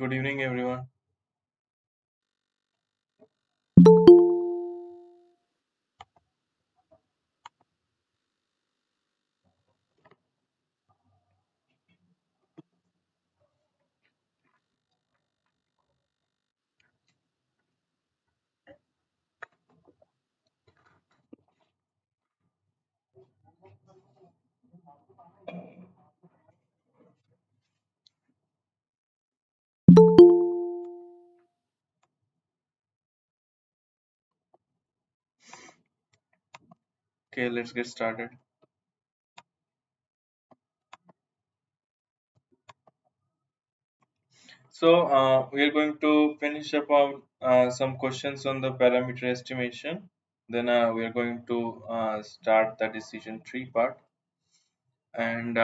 Good evening, everyone. Okay, let's get started. We are going to finish up on some questions on the parameter estimation. Then we are going to start the decision tree part. And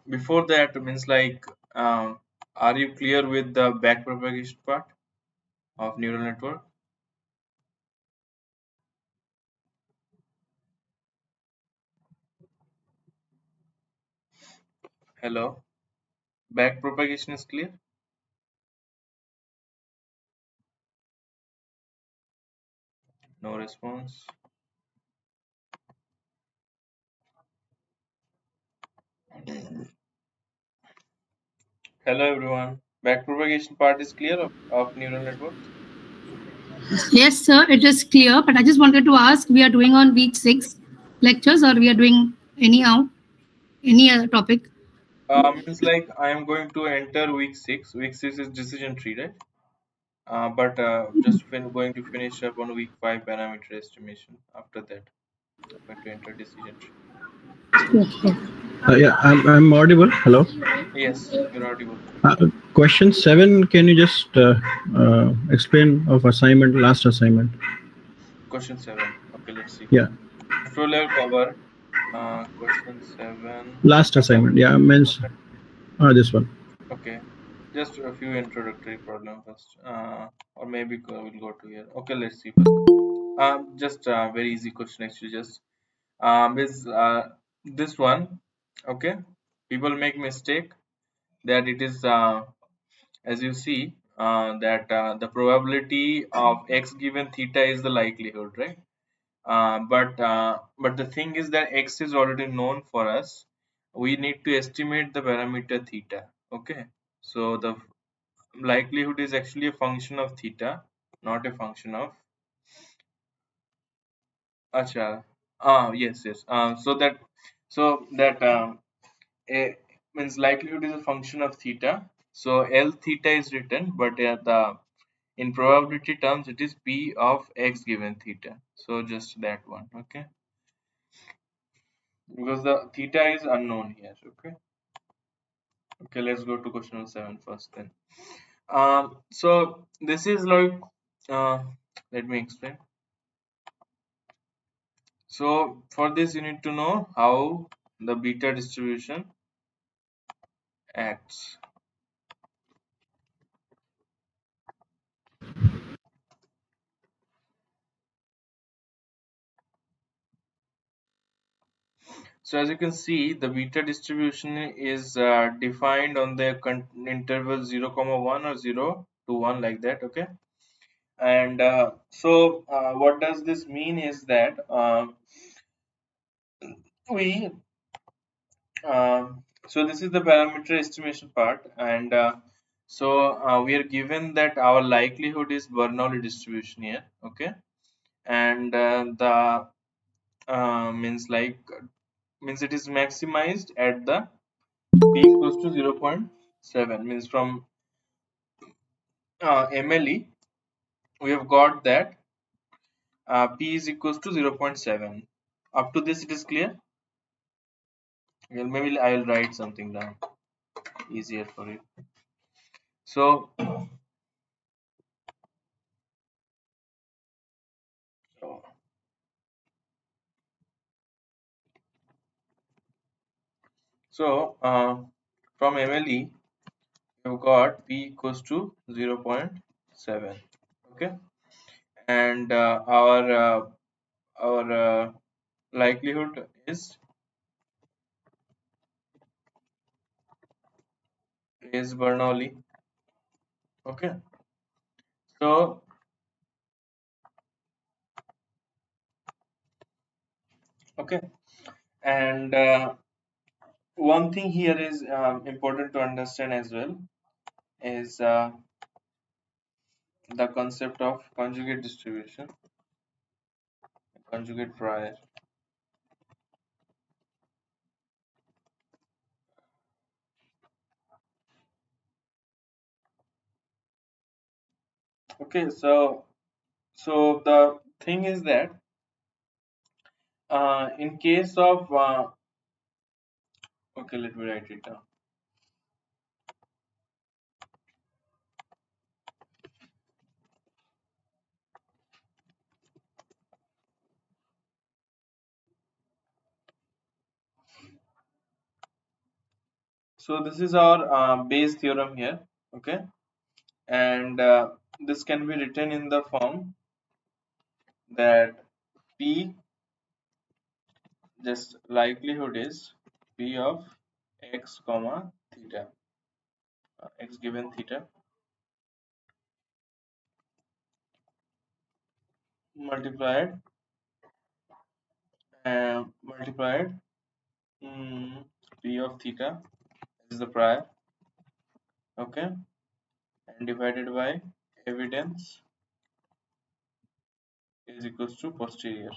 before that, means like, are you clear with the backpropagation part of neural network? Hello, backpropagation is clear? No response. Hello, everyone. Backpropagation part is clear of neural networks. Yes, sir, it is clear. But I just wanted to ask, we are doing on week 6 lectures or we are doing anyhow, any other topic? Means like I am going to enter week 6. Week 6 is decision tree, right? But just going to finish up on week 5 parameter estimation. After that, I'm going to enter decision tree. Okay. Yeah, I'm audible. Hello. Yes, you're audible. Question 7. Can you just explain of assignment, last assignment? Question 7. Okay, let's see. Yeah, Control level cover. Question 7. last assignment. Yeah, means this one. Okay, just a few introductory problem first. Or maybe we'll go to here. Okay, let's see first. Just a very easy question actually. Just is this one. Okay, people make mistake that it is as you see that the probability of x given theta is the likelihood, right? But the thing is that x is already known for us. We need to estimate the parameter theta. Okay, so the likelihood is actually a function of theta, not a function of acha. Yes. So that a means likelihood is a function of theta. So L theta is written, but the in probability terms it is P of x given theta. So just that one, okay? Because the theta is unknown here, okay? Okay, let's go to question number 7 first then. So this is like uh, let me explain. So for this you need to know how the beta distribution acts. So as you can see, the beta distribution is defined on the interval 0, comma 1 or 0 to 1 like that, okay? And what does this mean is that we so this is the parameter estimation part, and we are given that our likelihood is Bernoulli distribution here, okay? And the means like means it is maximized at the p equals to 0.7, means from MLE we have got that p is equals to 0.7. Up to this it is clear. Well, maybe I will write something down easier for you. So from MLE we've got p equals to 0.7, okay? And our likelihood is Bernoulli, Okay, so okay, and one thing here is important to understand as well is the concept of conjugate distribution, conjugate prior. Okay, so the thing is that in case of okay, let me write it down. So this is our Bayes theorem here. Okay, and this can be written in the form that P, just likelihood is P of x comma theta, x given theta, multiplied multiplied P of theta is the prior, okay, and divided by evidence is equals to posterior.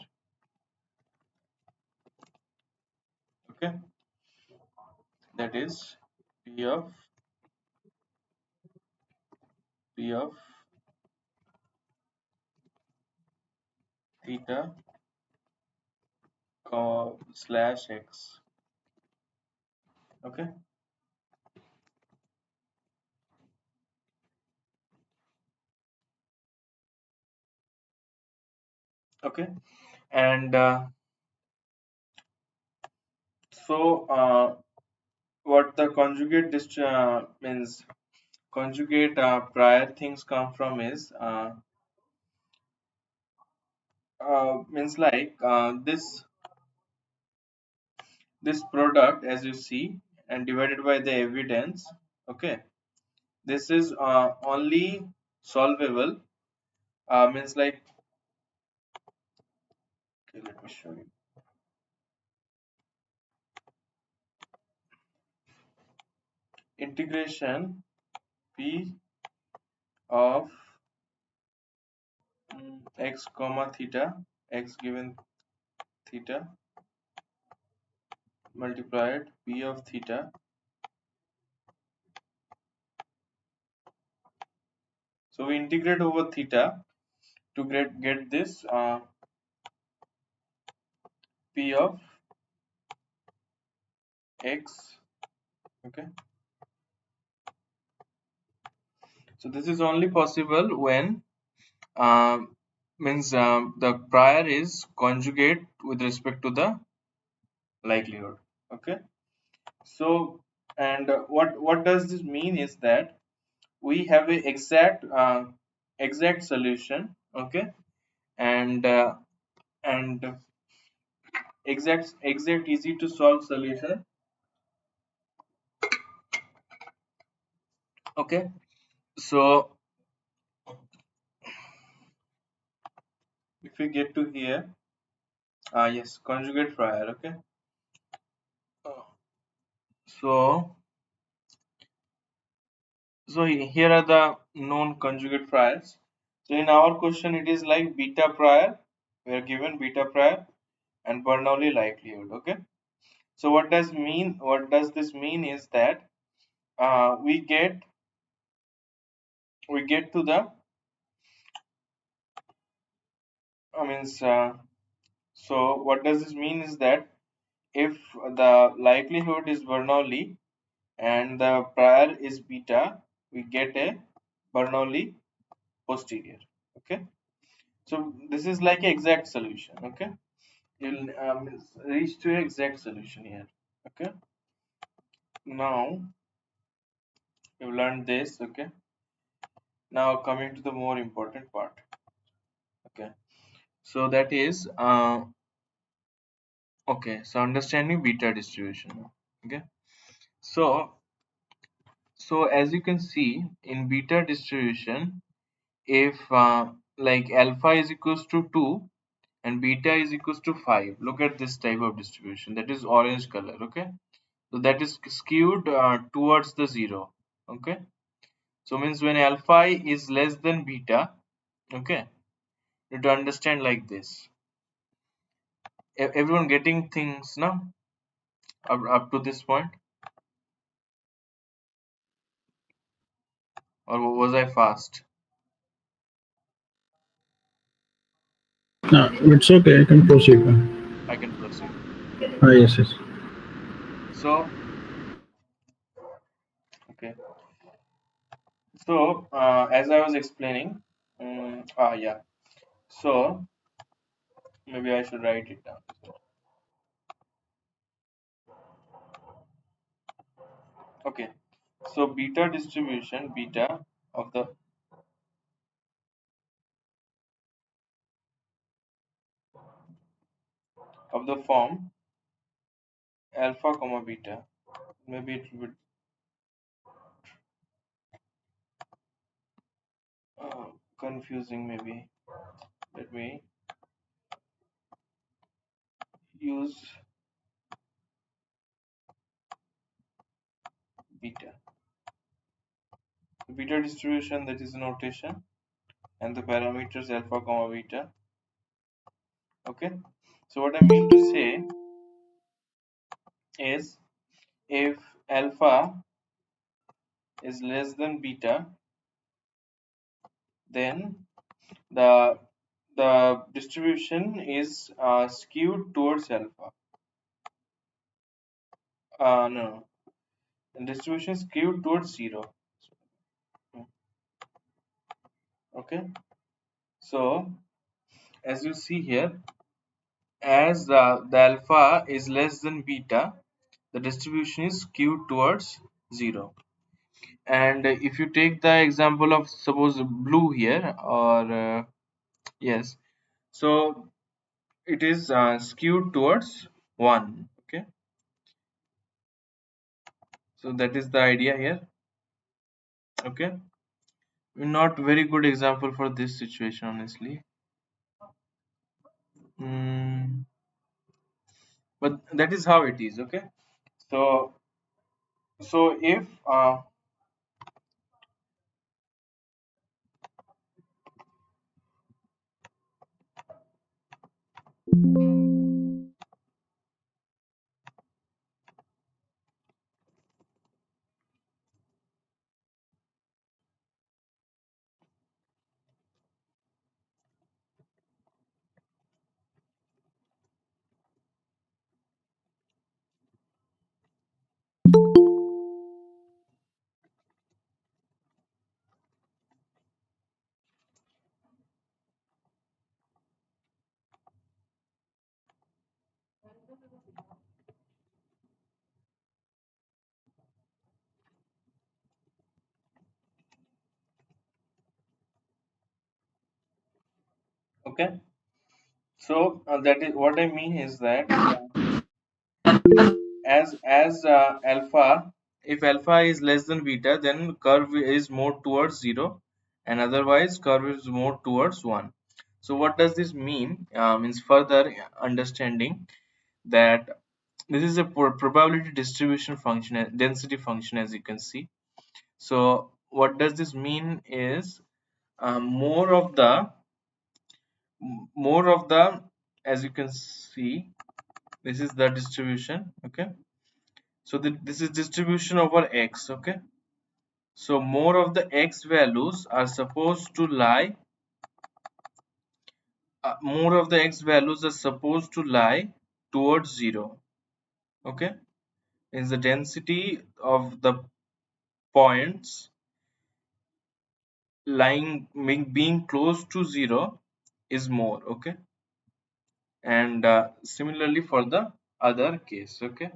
Okay, that is P of P of theta slash x. Okay, okay, and so what the conjugate means conjugate prior things come from is means like this product as you see and divided by the evidence. Okay, this is only solvable means like, okay, let me show you. Integration P of x comma theta, x given theta, multiplied P of theta. So we integrate over theta to get this P of x. Okay, so this is only possible when means the prior is conjugate with respect to the likelihood. Okay, so and what does this mean is that we have a exact solution. Okay, and exact easy to solve solution. Okay, so if we get to here, yes, conjugate prior. Okay, so here are the known conjugate priors. So in our question, it is like beta prior. We are given beta prior and Bernoulli likelihood. Okay. So what does mean? What does this mean is that we get to the I means so what does this mean is that if the likelihood is Bernoulli and the prior is beta, we get a Bernoulli posterior. Okay. So this is like an exact solution. Okay, you'll reach to an exact solution here. Okay, now you've learned this. Okay, now coming to the more important part. Okay, so that is okay, so understanding beta distribution. Okay, so So as you can see in beta distribution, if like alpha is equals to 2 and beta is equals to 5, look at this type of distribution, that is orange color. Okay, so that is skewed towards the 0. Okay, so means when alpha is less than beta, okay, you have to understand like this. Everyone getting things now up to this point, or was I fast? No, it's okay. I can proceed. I can proceed. Yes, yes. So okay, so as I was explaining, yeah, so maybe I should write it down. Okay, so beta distribution, beta of the form alpha comma beta, maybe it would confusing, maybe let me use beta. The beta distribution, that is notation, and the parameters alpha comma beta. Okay, so what I mean to say is if alpha is less than beta, then the distribution is skewed towards alpha. No, the distribution is skewed towards 0. Okay, so as you see here, as the alpha is less than beta, the distribution is skewed towards 0. And if you take the example of suppose blue here, or yes, so it is skewed towards 1. Okay, so that is the idea here. Okay, not very good example for this situation, honestly. Mm, but that is how it is. Okay, so if okay, so that is what I mean is that as alpha, if alpha is less than beta, then curve is more towards 0, and otherwise curve is more towards 1. So what does this mean? Means further understanding that this is a probability distribution function, density function, as you can see. So what does this mean is more of the, as you can see, this is the distribution. Okay, so this is distribution over x. Okay, so more of the x values are supposed to lie more of the x values are supposed to lie towards 0. Okay, is the density of the points lying being close to 0 is more. Okay, and similarly for the other case. Okay,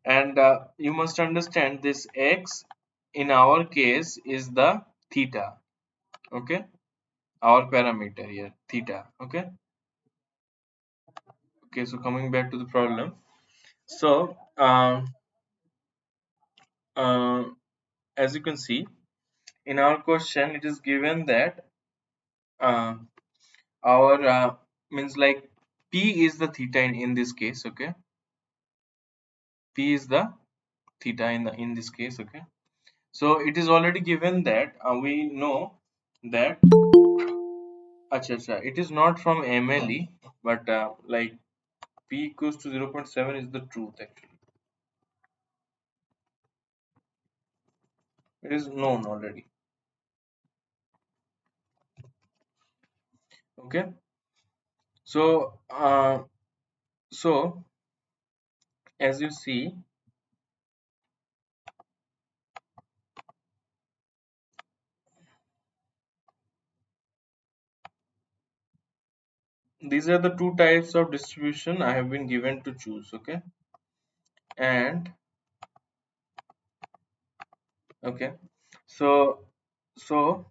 and you must understand this x in our case is the theta. Okay, our parameter here, theta. Okay, okay, so coming back to the problem. So uh, as you can see in our question, it is given that uh, our means like P is the theta in this case. Okay, P is the theta in this case. Okay, so it is already given that we know that it is not from MLE, but like P equals to 0.7 is the truth actually. It is known already. Okay, so so as you see, these are the two types of distribution I have been given to choose. Okay, and okay, so so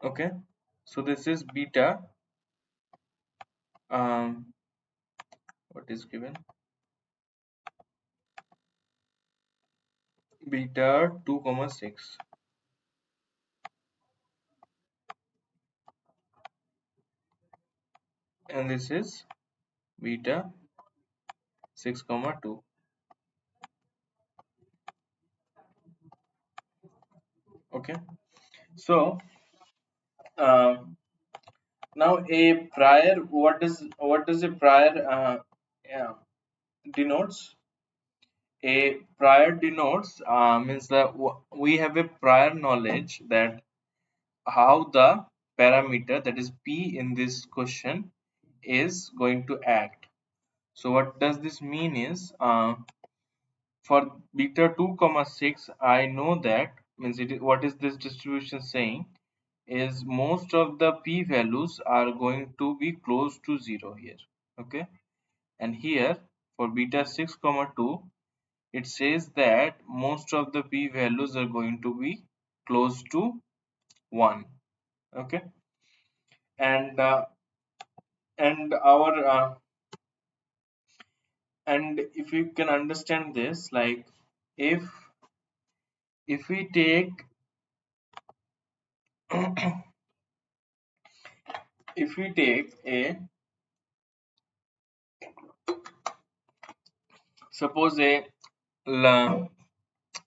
okay, so this is beta what is given, beta 2,6, and this is beta 6,2. Okay, so um, now a prior, what does a prior yeah, denotes? A prior denotes means that we have a prior knowledge that how the parameter, that is P in this question, is going to act. So what does this mean is for beta 2,6, I know that means what is this distribution saying is most of the p values are going to be close to 0 here. Okay, and here for beta 6,2, it says that most of the p values are going to be close to 1. Okay, and our and if you can understand this, like if we take if we take a suppose a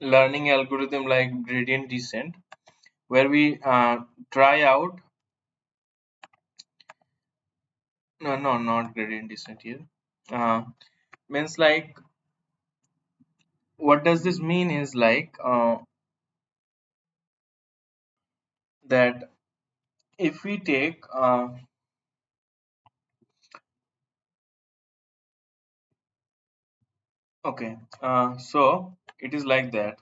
learning algorithm like gradient descent, where we try out no, not gradient descent here, means like what does this mean is like that if we take okay, so it is like that.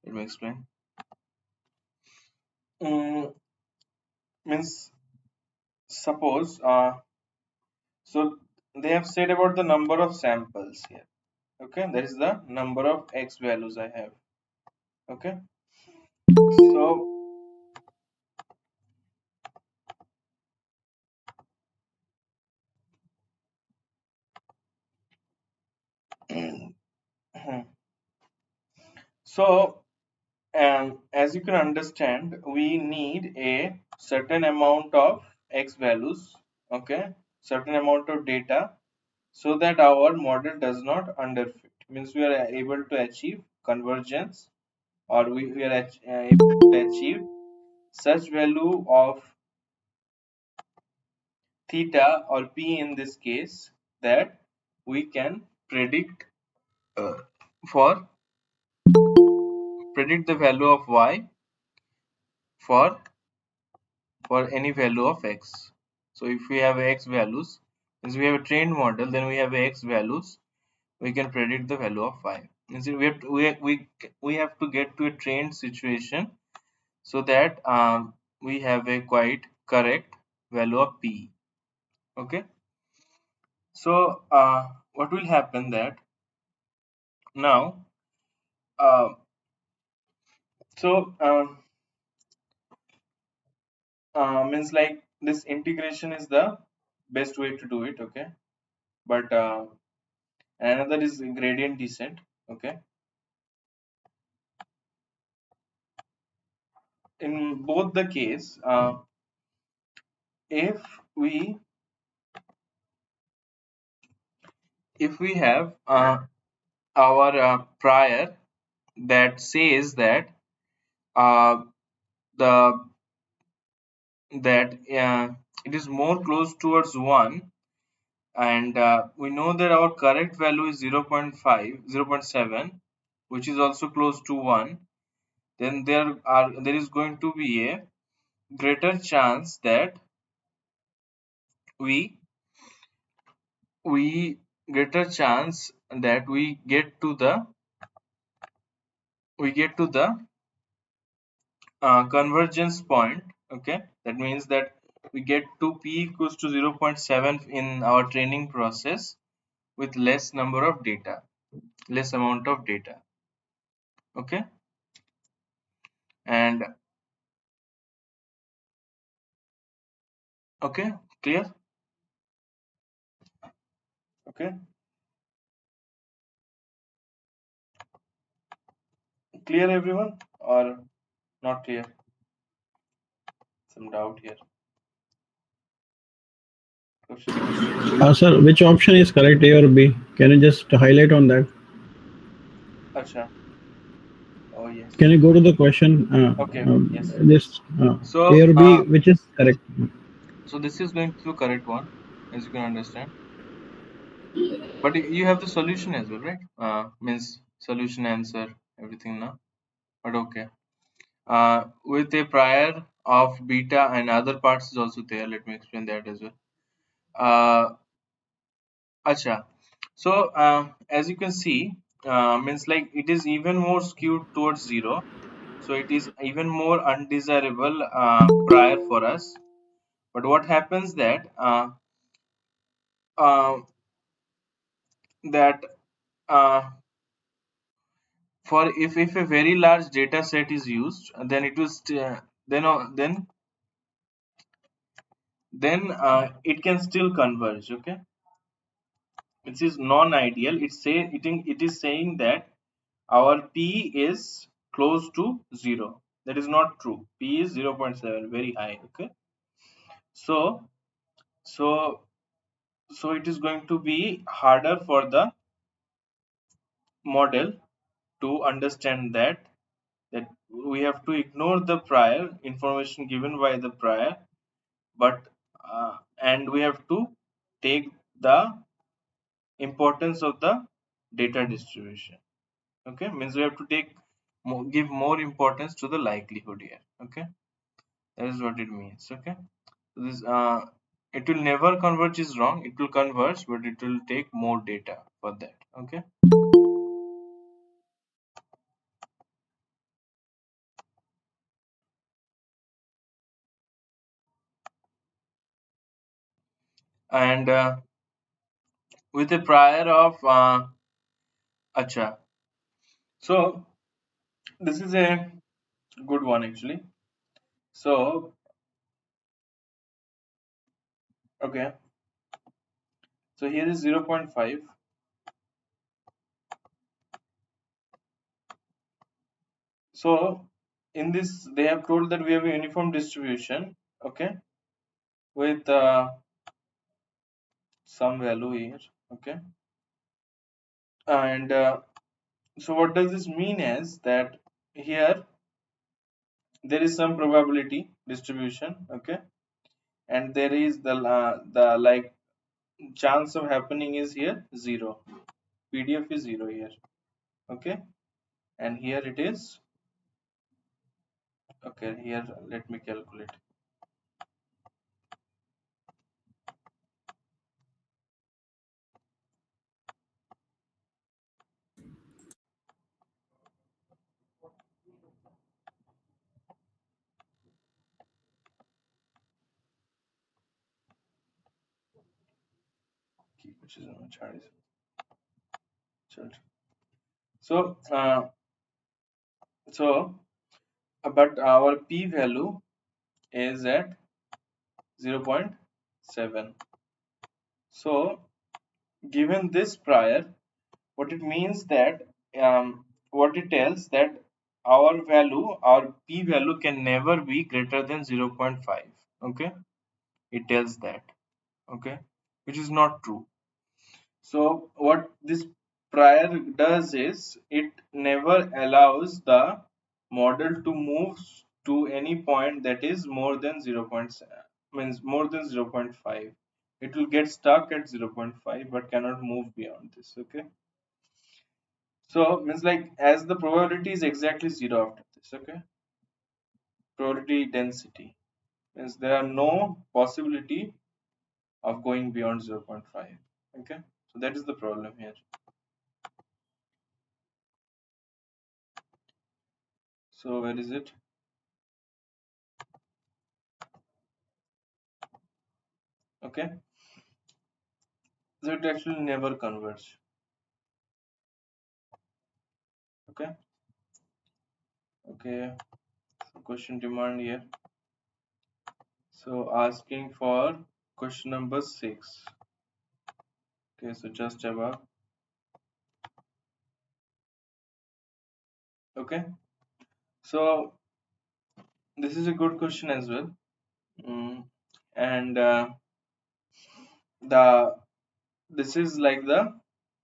Let me explain. mm, Means suppose so they have said about the number of samples here. Okay, that is the number of x values I have. Okay, so so as you can understand, we need a certain amount of x values, okay, certain amount of data, so that our model does not underfit. Means we are able to achieve convergence, or we are able to achieve such value of theta or p in this case that we can predict for predict the value of y for any value of x. So if we have x values, since we have a trained model, then we have x values, we can predict the value of y. Means we have to, we have to get to a trained situation so that we have a quite correct value of p. Okay, so what will happen that now uh, so um, means like this integration is the, best way to do it. Okay, but another is gradient descent. Okay, in both the case, if we have our prior that says that uh, the that it is more close towards 1, and we know that our correct value is 0.5, 0.7, which is also close to 1, then there is going to be a greater chance that we we greater chance that we get to the convergence point. Okay, that means that we get to p equals to 0.7 in our training process with less number of data, less amount of data. Okay, and okay, clear? Okay, clear everyone, or not clear? Some doubt here. Question. Sir, which option is correct, A or B? Can you just highlight on that? Acha. Oh yes. Can you go to the question? Okay. Yes. This A So or B, which is correct? so this is going to be the correct one, as you can understand. But you have the solution as well, right? Means solution, answer, everything now. But okay. With a prior of beta and other parts is also there. Let me explain that as well. Acha. So as you can see, means like it is even more skewed towards 0. So it is even more undesirable prior for us. But what happens uh, that uh, for if a very large data set is used, then it was then it can still converge. Okay, it is non-ideal. It is saying that our p is close to 0. That is not true. P is 0.7, very high. Okay, so so so it is going to be harder for the model to understand that we have to ignore the prior information given by the prior, but and we have to take the importance of the data distribution. Okay, means we have to give more importance to the likelihood here. Okay, that is what it means. Okay, so this it will never converge is wrong. It will converge, but it will take more data for that. Okay, and with a prior of acha. So this is a good one actually. So okay, so here is 0.5. So in this they have told that we have a uniform distribution. Okay, with some value here. Okay, and so what does this mean is that here there is some probability distribution. Okay, and there is the like chance of happening is here 0. PDF is 0 here. Okay, and here it is. Okay, here let me calculate. Which is so so but our p value is at 0.7. So given this prior, what it means that what it tells that our p value can never be greater than 0.5. Okay, it tells that. Okay, which is not true. So what this prior does is it never allows the model to move to any point that is more than 0.7, means more than 0.5. It will get stuck at 0.5 but cannot move beyond this. Okay, so means like as the probability is exactly zero after this. Okay, probability density means there are no possibility of going beyond 0.5. Okay, so that is the problem here. So where is it? Okay, so it actually never converge. Okay, okay, so question demand here. So asking for question number 6. Okay, so just above. Okay, so this is a good question as well. And the this is like the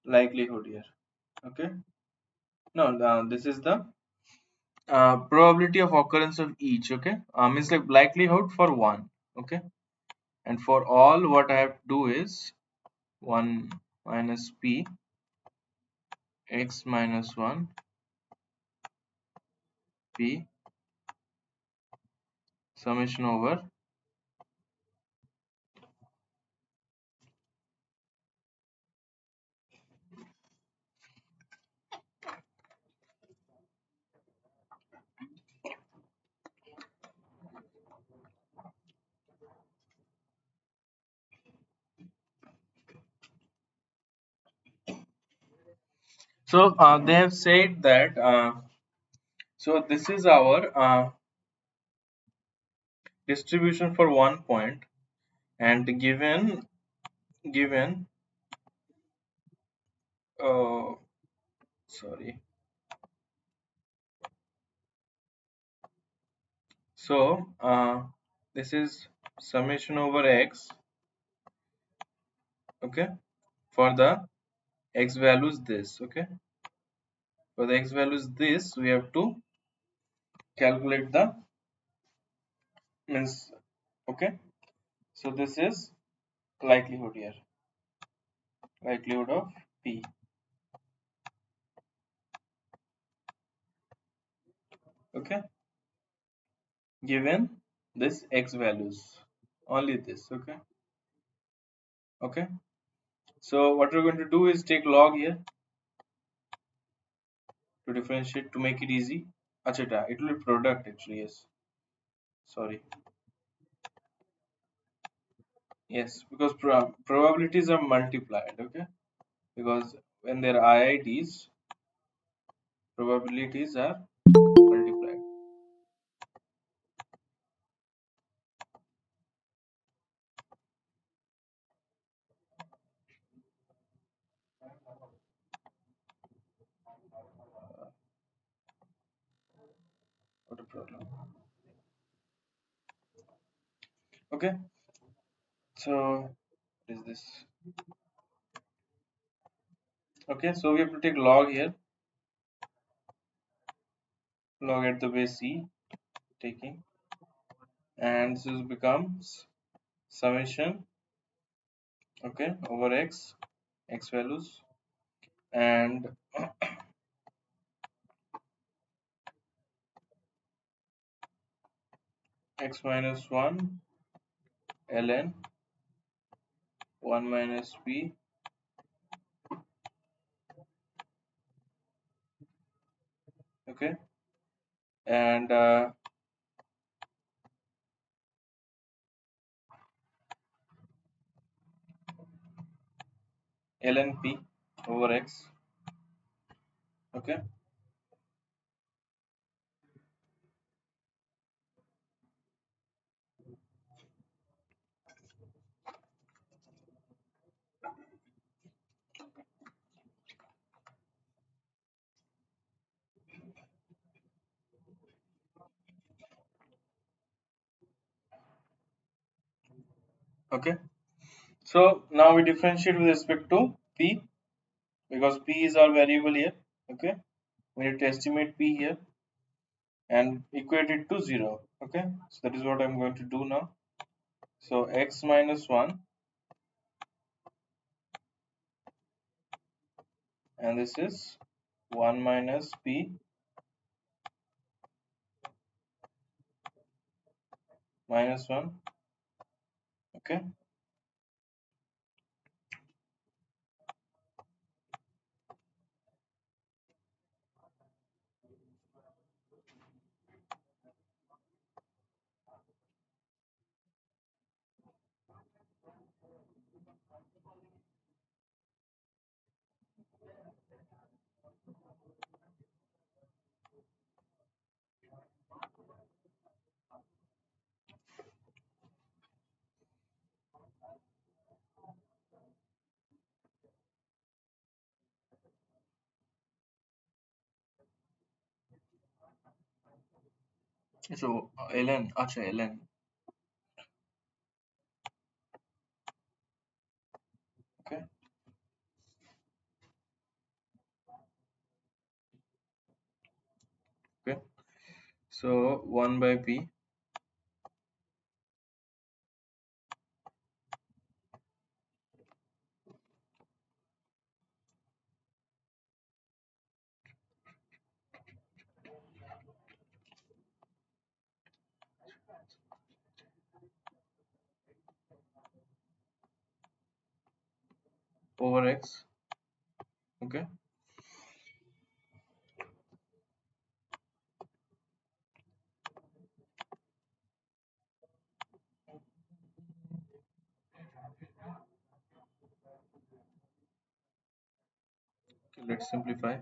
likelihood here. Okay, no, this is the probability of occurrence of each. Okay, means like likelihood for one. Okay, and for all what I have to do is 1 minus p x minus 1 p summation over so they have said that so this is our distribution for one point, and given uh, sorry, so this is summation over x. Okay, for the x values this. Okay, for the x values this we have to calculate the means. Okay, so this is likelihood here, likelihood of p. Okay, given this x values, only this. Okay, okay, so what we're going to do is take log here to differentiate to make it easy. Achha, it will be product actually. Yes, sorry. Yes, because probabilities are multiplied. Okay, because when there are IIDs, probabilities are multiplied. What a problem. Okay, so what is this? Okay, so we have to take log here, log at the base c, taking, and this becomes summation. Okay, over x values, and x minus 1 ln 1 minus p. Okay, and ln p over x. Okay, Okay. So now we differentiate with respect to p, because p is our variable here. Okay. We need to estimate p here and equate it to 0. Okay. So that is what I'm going to do now. So x minus 1, and this is 1 minus p minus 1. Okay. So ln, acha ln. Okay. Okay. So 1 by p over x. Okay. Okay, let's simplify.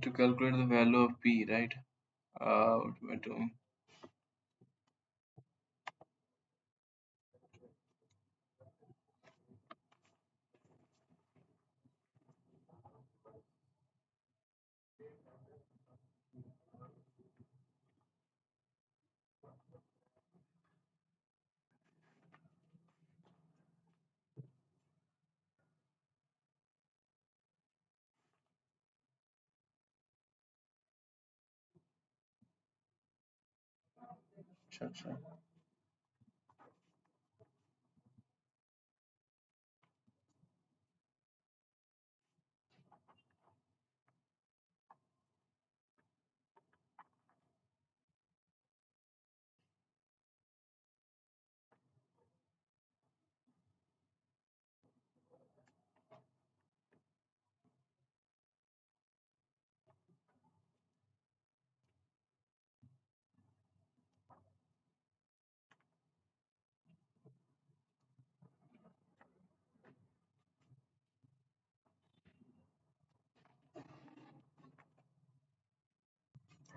To calculate the value of p, right? What am I doing? Acha, acha.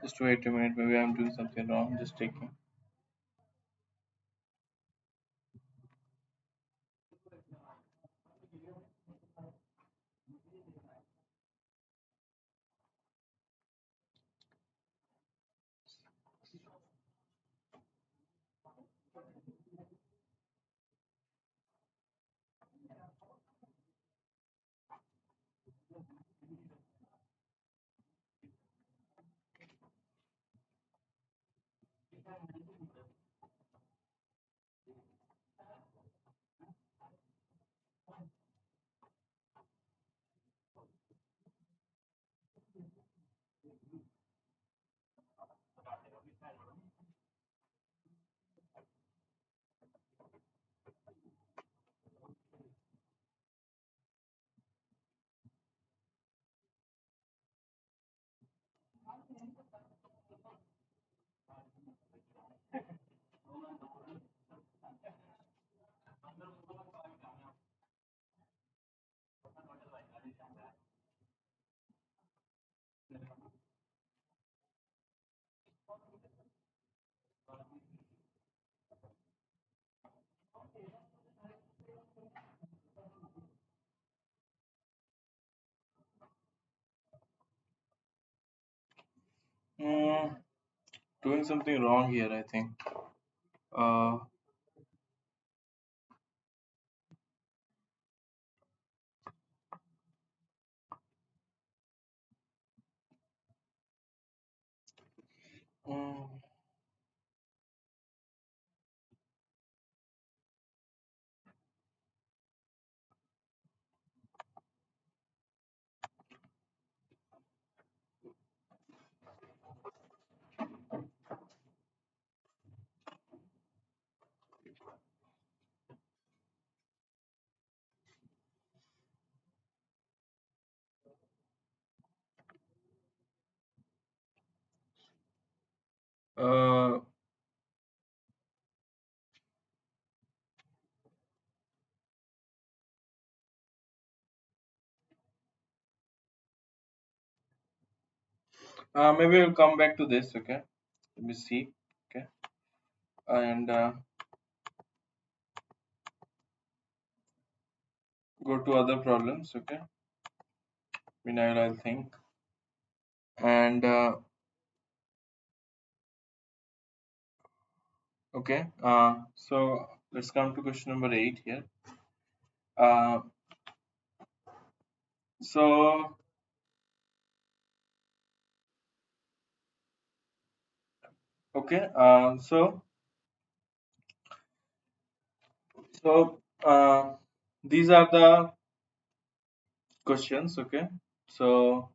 Just wait a minute, maybe I'm doing something wrong. Just taking. Mm, doing something wrong here, I think. Uh, mm, uh, maybe I'll come back to this. Okay, let me see. Okay, and go to other problems. Okay, meanwhile I'll think. And okay, so let's come to question number 8 here. Uh, so okay, so these are the questions. Okay, so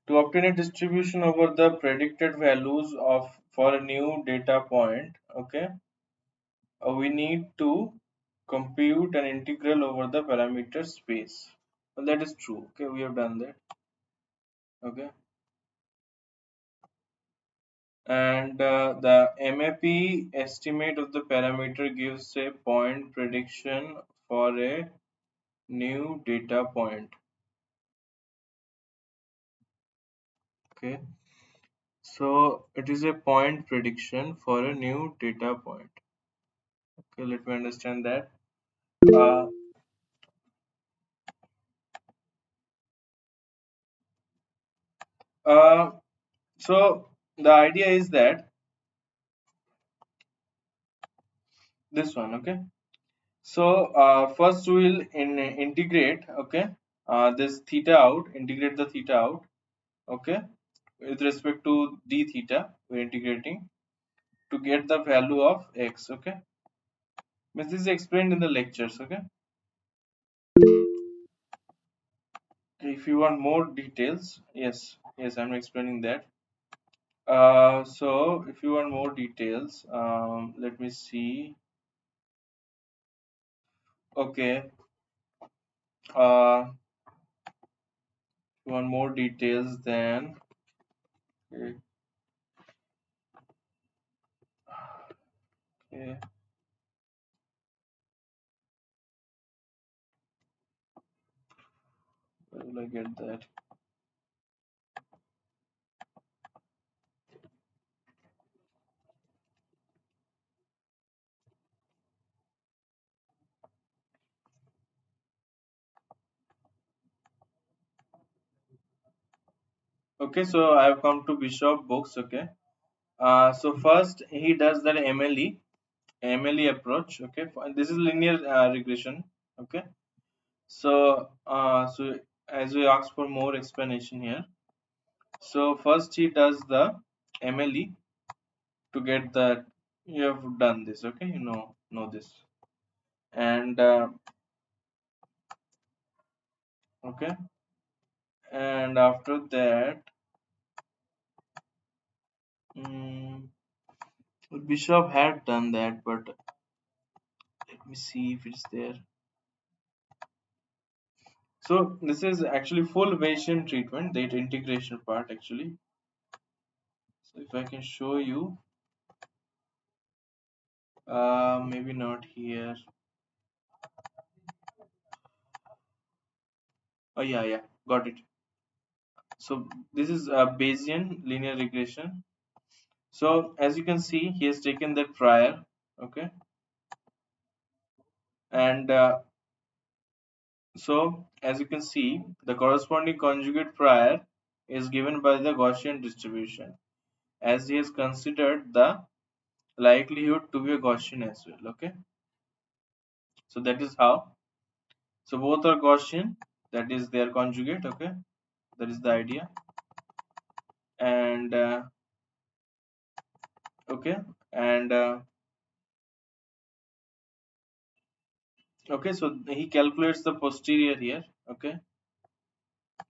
to obtain a distribution over the predicted values of for a new data point, okay, we need to compute an integral over the parameter space. Well, that is true. Okay, we have done that. Okay, and the MAP estimate of the parameter gives a point prediction for a new data point. Okay, so it is a point prediction for a new data point. Okay, let me understand that. Uh, uh, so the idea is that this one. Okay, so first we'll integrate. Okay, this theta out, integrate the theta out. Okay, with respect to d theta, we're integrating to get the value of x. Okay, this is explained in the lectures. Okay, if you want more details, yes, I'm explaining that. So if you want more details, let me see. Okay, if you want more details, then okay, okay, where will I get that? Okay, so I have come to Bishop books. Okay, so first he does the MLE approach. Okay, this is linear regression. Okay, so as we ask for more explanation here, so first he does the MLE. to get that you have done this. Okay, you know this. And okay, and after that, mm, Bishop had done that, but let me see if it's there. So this is actually full Bayesian treatment, the integration part actually. So if I can show you, maybe not here. Oh yeah, got it. So this is a Bayesian linear regression. So as you can see, he has taken that prior, okay, and so as you can see, the corresponding conjugate prior is given by the Gaussian distribution, as he has considered the likelihood to be a Gaussian as well. Okay, so that is how. So both are Gaussian, that is their conjugate. Okay, that is the idea. And okay, and okay, so he calculates the posterior here. Okay,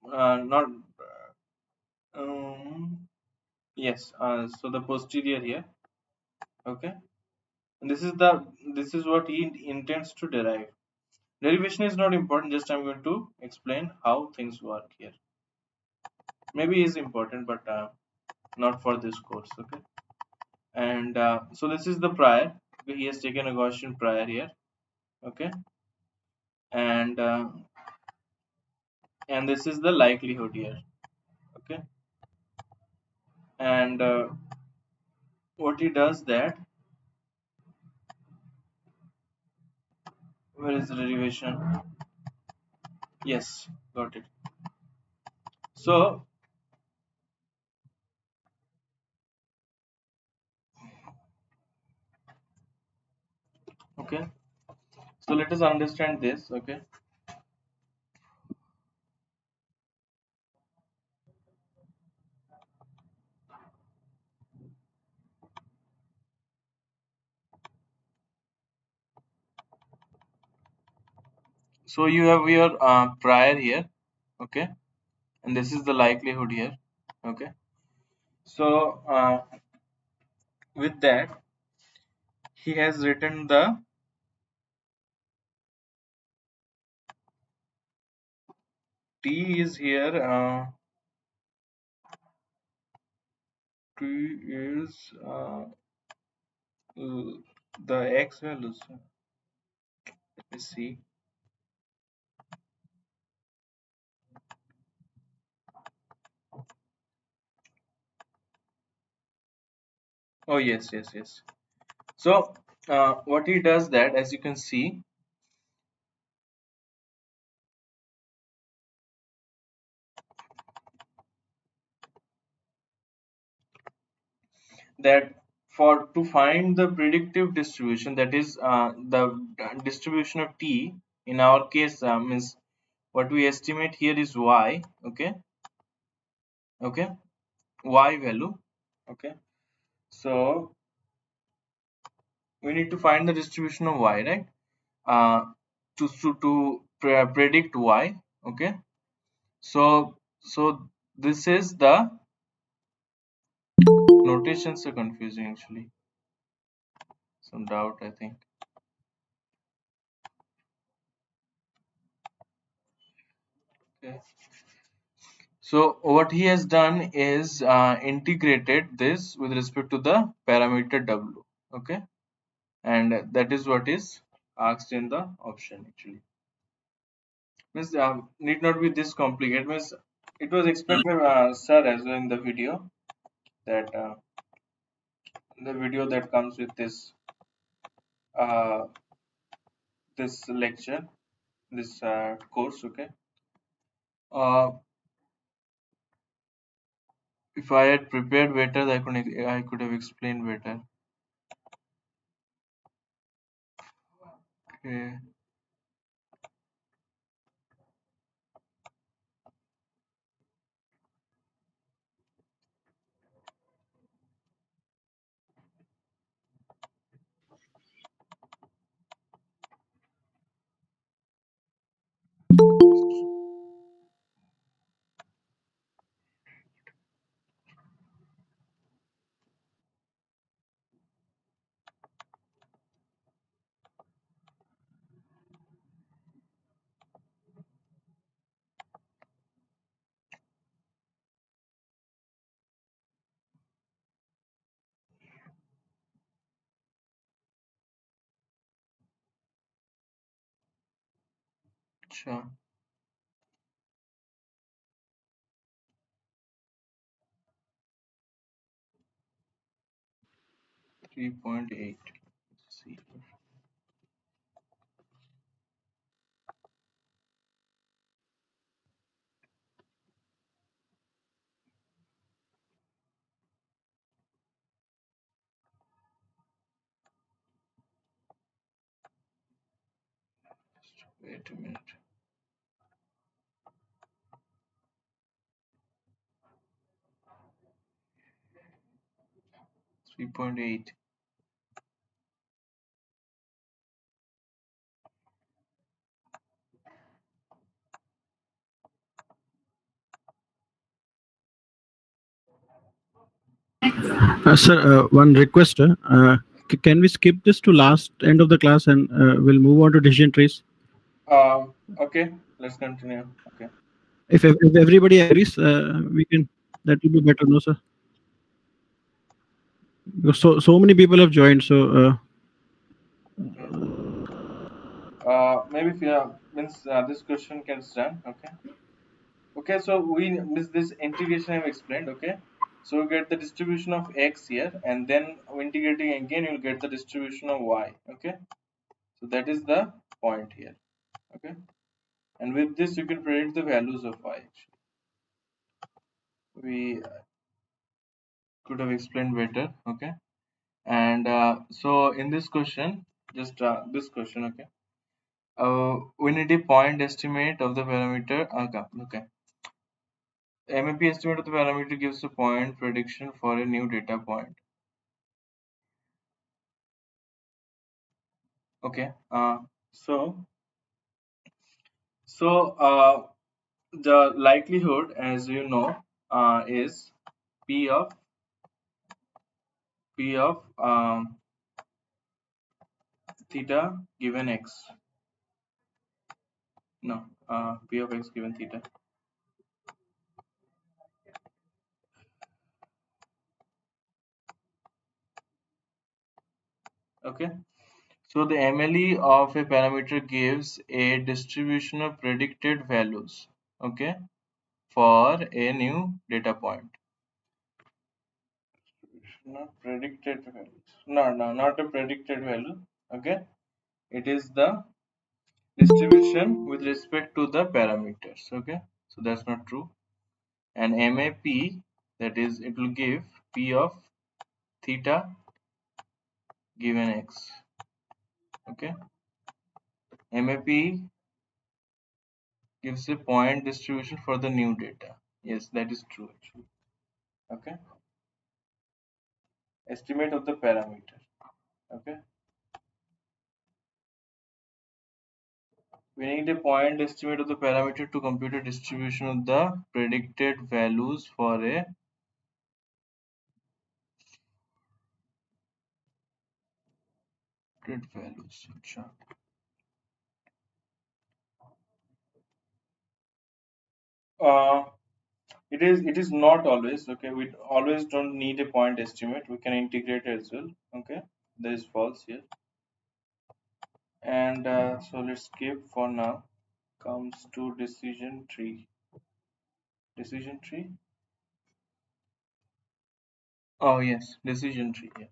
not yes. So the posterior here. Okay, and this is what he intends to derive. Derivation is not important. Just I'm going to explain how things work here. Maybe is important, but not for this course. Okay, and so this is the prior. Okay, he has taken a Gaussian prior here. Okay, and this is the likelihood here. Okay, and what he does that, where is the derivation? Yes, got it. So okay, so let us understand this. Okay, so you have your prior here. Okay, and this is the likelihood here. Okay, so with that he has written the t is here. T is the x values. Let me see. Oh yes. So what he does that, as you can see, that for to find the predictive distribution, that is the distribution of t, in our case means what we estimate here is y. Okay, y value. Okay, so we need to find the distribution of y, right? uh, to predict y. Okay, so this is the notations are confusing actually, some doubt I think. Okay, so what he has done is integrated this with respect to the parameter w. Okay, and that is what is asked in the option actually. Means need not be this complicated. Means it was explained by sir as well in the video, that the video that comes with uh, this lecture, this course. Okay, uh, if I had prepared better, I could have explained better. Okay, Sure. 3.8. Let's see. 8 minutes. 3.8. Sir, one request. Can we skip this to last end of the class and we'll move on to decision trees? Okay, let's continue. Okay. If everybody agrees, we can. That will be better, no, sir? Because so many people have joined. So Okay. Maybe if, means this question can stand. Okay. Okay, so we miss this integration I've explained. Okay, so we get the distribution of x here, and then integrating again, you'll get the distribution of y. Okay, so that is the point here. Okay, and with this, you can predict the values of y. We could have explained better. Okay, and so in this question, just this question. Okay, we need a point estimate of the parameter. Okay. MAP estimate of the parameter gives a point prediction for a new data point. Okay. So the likelihood, as you know, is p of theta given x. No, p of x given theta. Okay. So the MLE of a parameter gives a distribution of predicted values. Okay, for a new data point. Not predicted values. No, not a predicted value. Okay, it is the distribution with respect to the parameters. Okay, so that's not true. And MAP, that is, it will give P of theta given x. Okay, MAP gives a point distribution for the new data. Yes, that is true actually. Okay, estimate of the parameter. Okay, we need a point estimate of the parameter to compute a distribution of the predicted values for a values. Uh, it is not always okay. We always don't need a point estimate. We can integrate as well. Okay, there is false here. And so let's skip for now. Comes to decision tree. Decision tree. Oh yes, decision tree. Yeah.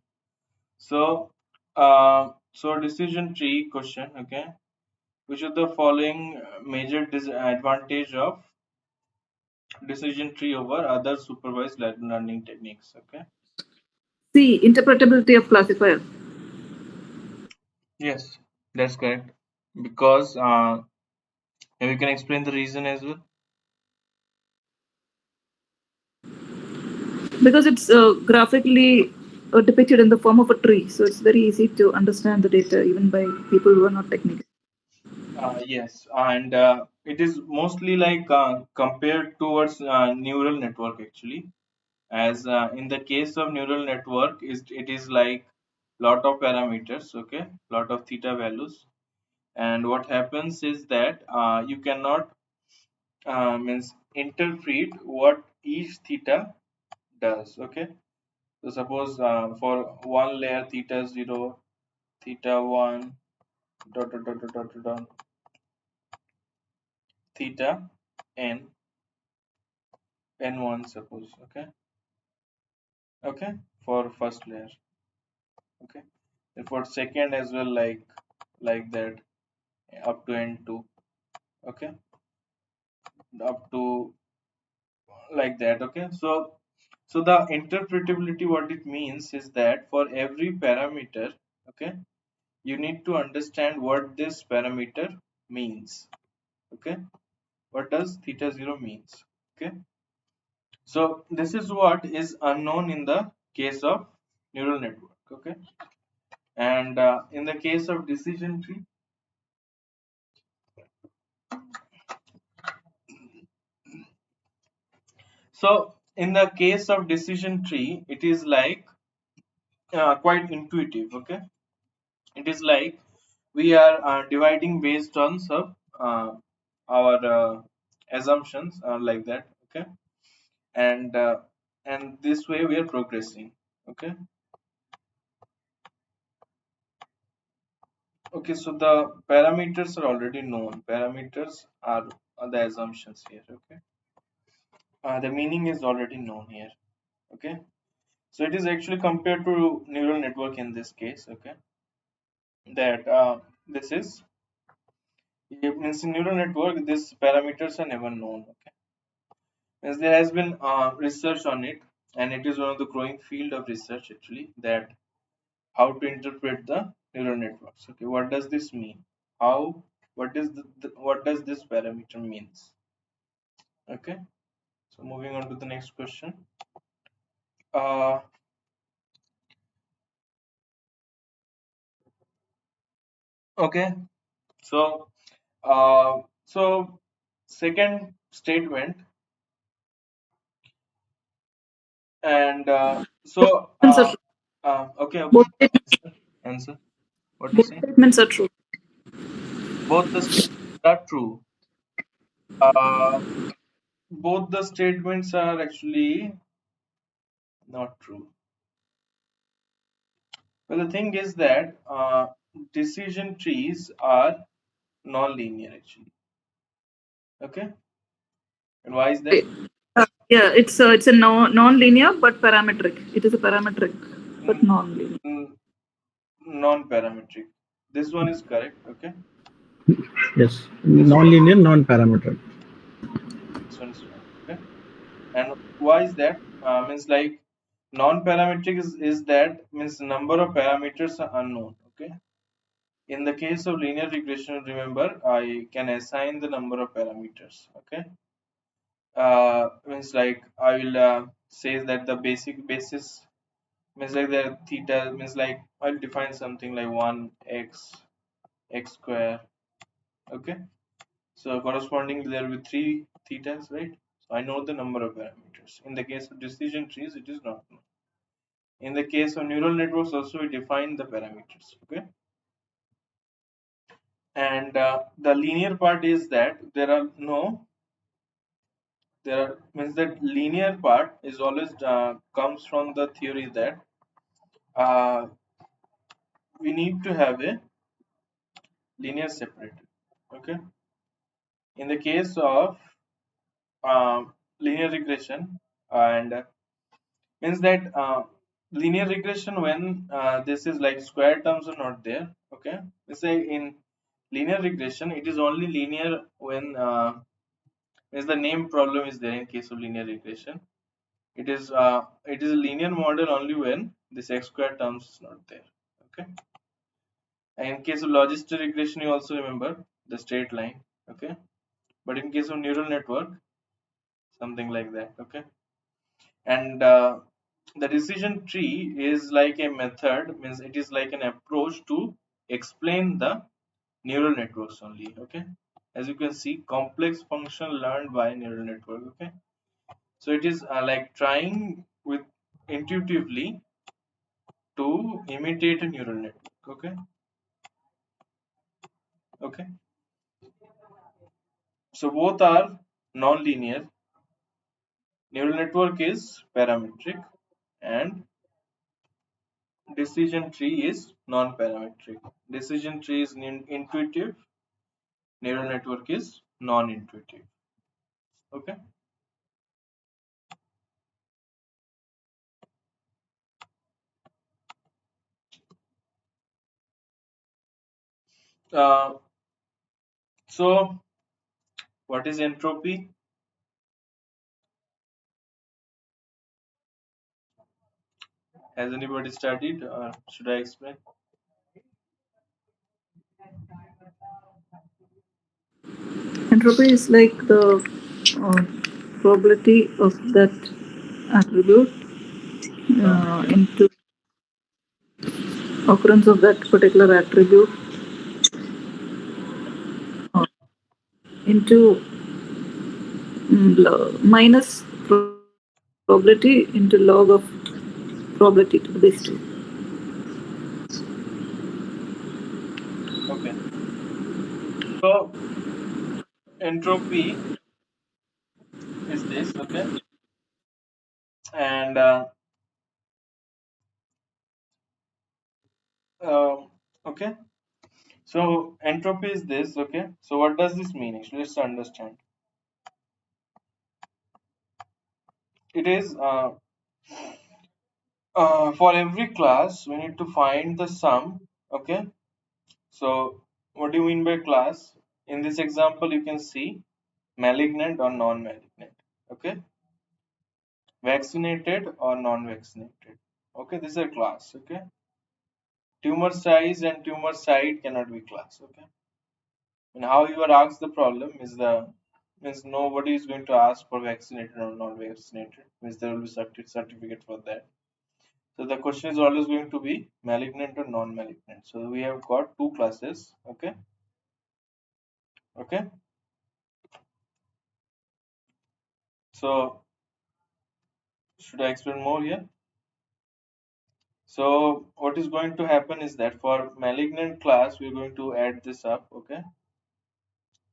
So decision tree question. Okay, which of the following major disadvantage of decision tree over other supervised learning techniques? Okay. C. Interpretability of classifier. Yes, that's correct. Because we can explain the reason as well. Because it's graphically depicted in the form of a tree, so it's very easy to understand the data even by people who are not technical. Yes, and it is mostly like compared towards neural network actually. As in the case of neural network, it is like lot of parameters, okay, lot of theta values, and what happens is that you cannot means interpret what each theta does. Okay, so suppose for one layer theta 0, theta 1, dot dot dot dot dot dot, theta n1, suppose. Okay, for first layer. Okay, and for second as well, like that, up to n2. Okay, up to like that. Okay, so the interpretability, what it means is that for every parameter, okay, you need to understand what this parameter means. Okay, what does theta 0 means? Okay, so this is what is unknown in the case of neural network. Okay, and in the case of decision tree, so in the case of decision tree, it is like quite intuitive. Okay, it is like we are dividing based on some our assumptions like that. Okay, and this way we are progressing. Okay, okay, so the parameters are already known. Parameters are the assumptions here. Okay, the meaning is already known here. Okay, so it is actually compared to neural network in this case. Okay, that this is, it means in neural network these parameters are never known. Okay, as there has been research on it, and it is one of the growing field of research actually, that how to interpret the neural networks. Okay, what does this mean? How, what is what does this parameter means? Okay, so moving on to the next question. uh okay, so so second statement, and so Statements are true. okay, Both, answer what you both say. statements are true. Both the statements are true. uh both the statements are actually not true. Well, the thing is that decision trees are non-linear actually. Okay, and why is that? Yeah, it's a non-linear but parametric. It is a parametric but Mm, non-linear. non-parametric. This one is correct. Okay, Yes, this one, non-linear, non-parametric. this one is wrong. Okay, and why is that? Means like non-parametric is that means number of parameters are unknown. Okay, in the case of linear regression, remember I can assign the number of parameters. Okay, means like I will say that the basic basis means like the theta means like I'll define something like 1 x square. Okay, so corresponding there will be 3 thetas, right? So I know the number of parameters. In the case of decision trees, it is not known. In the case of neural networks, also we define the parameters. Okay, and the linear part is that there are no, there are means that linear part is always comes from the theory that uh, we need to have a linear separator. Okay, in the case of linear regression, and means that linear regression, when this is like square terms are not there. Okay, let's say in linear regression it is only linear when is the name problem is there. In case of linear regression, it is a linear model only when this x square terms is not there. Okay, and in case of logistic regression, you also remember the straight line. Okay, but in case of neural network, something like that. Okay, and the decision tree is like a method, means it is like an approach to explain the neural networks only. Okay, as you can see, complex function learned by neural network. Okay, so it is like trying with intuitively to imitate a neural network. Okay, okay, so both are non-linear. Neural network is parametric, and decision tree is non-parametric. Decision tree is intuitive, neural network is non-intuitive. Okay. Uh, so what is entropy? Has anybody studied, or should I explain? Entropy is like the uh, probability of that attribute into occurrence of that particular attribute uh, into minus probability into log of probability to the base 2. Okay. So entropy is this. Okay. And okay. So entropy is this. Okay. So what does this mean? Actually, let's understand. It is for every class we need to find the sum. Okay. So what do you mean by class? In this example, you can see malignant or non-malignant. Okay. Vaccinated or non-vaccinated. Okay. This is a class. Okay. Tumor size and tumor site cannot be class. Okay. And how you are asked the problem is the means nobody is going to ask for vaccinated or non-vaccinated. Means there will be certificate for that. So the question is always going to be malignant or non-malignant. So we have got two classes. Okay. Okay. So should I explain more here? So what is going to happen is that for malignant class we're going to add this up. Okay.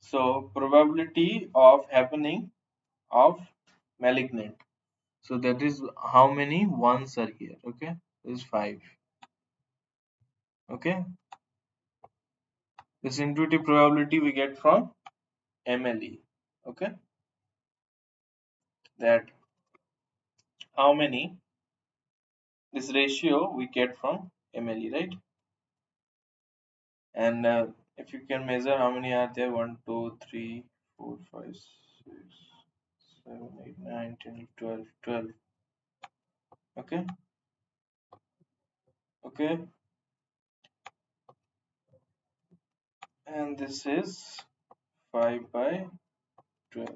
So probability of happening of malignant. So that is how many ones are here. Okay. This is 5. Okay. This intuitive probability we get from MLE. Okay. That how many this ratio we get from MLE, right? And if you can measure how many are there 1, 2, 3, 4, 5, 6, 7, 8, 9, 10, 12, 12. Okay. Okay. And this is 5 by 12.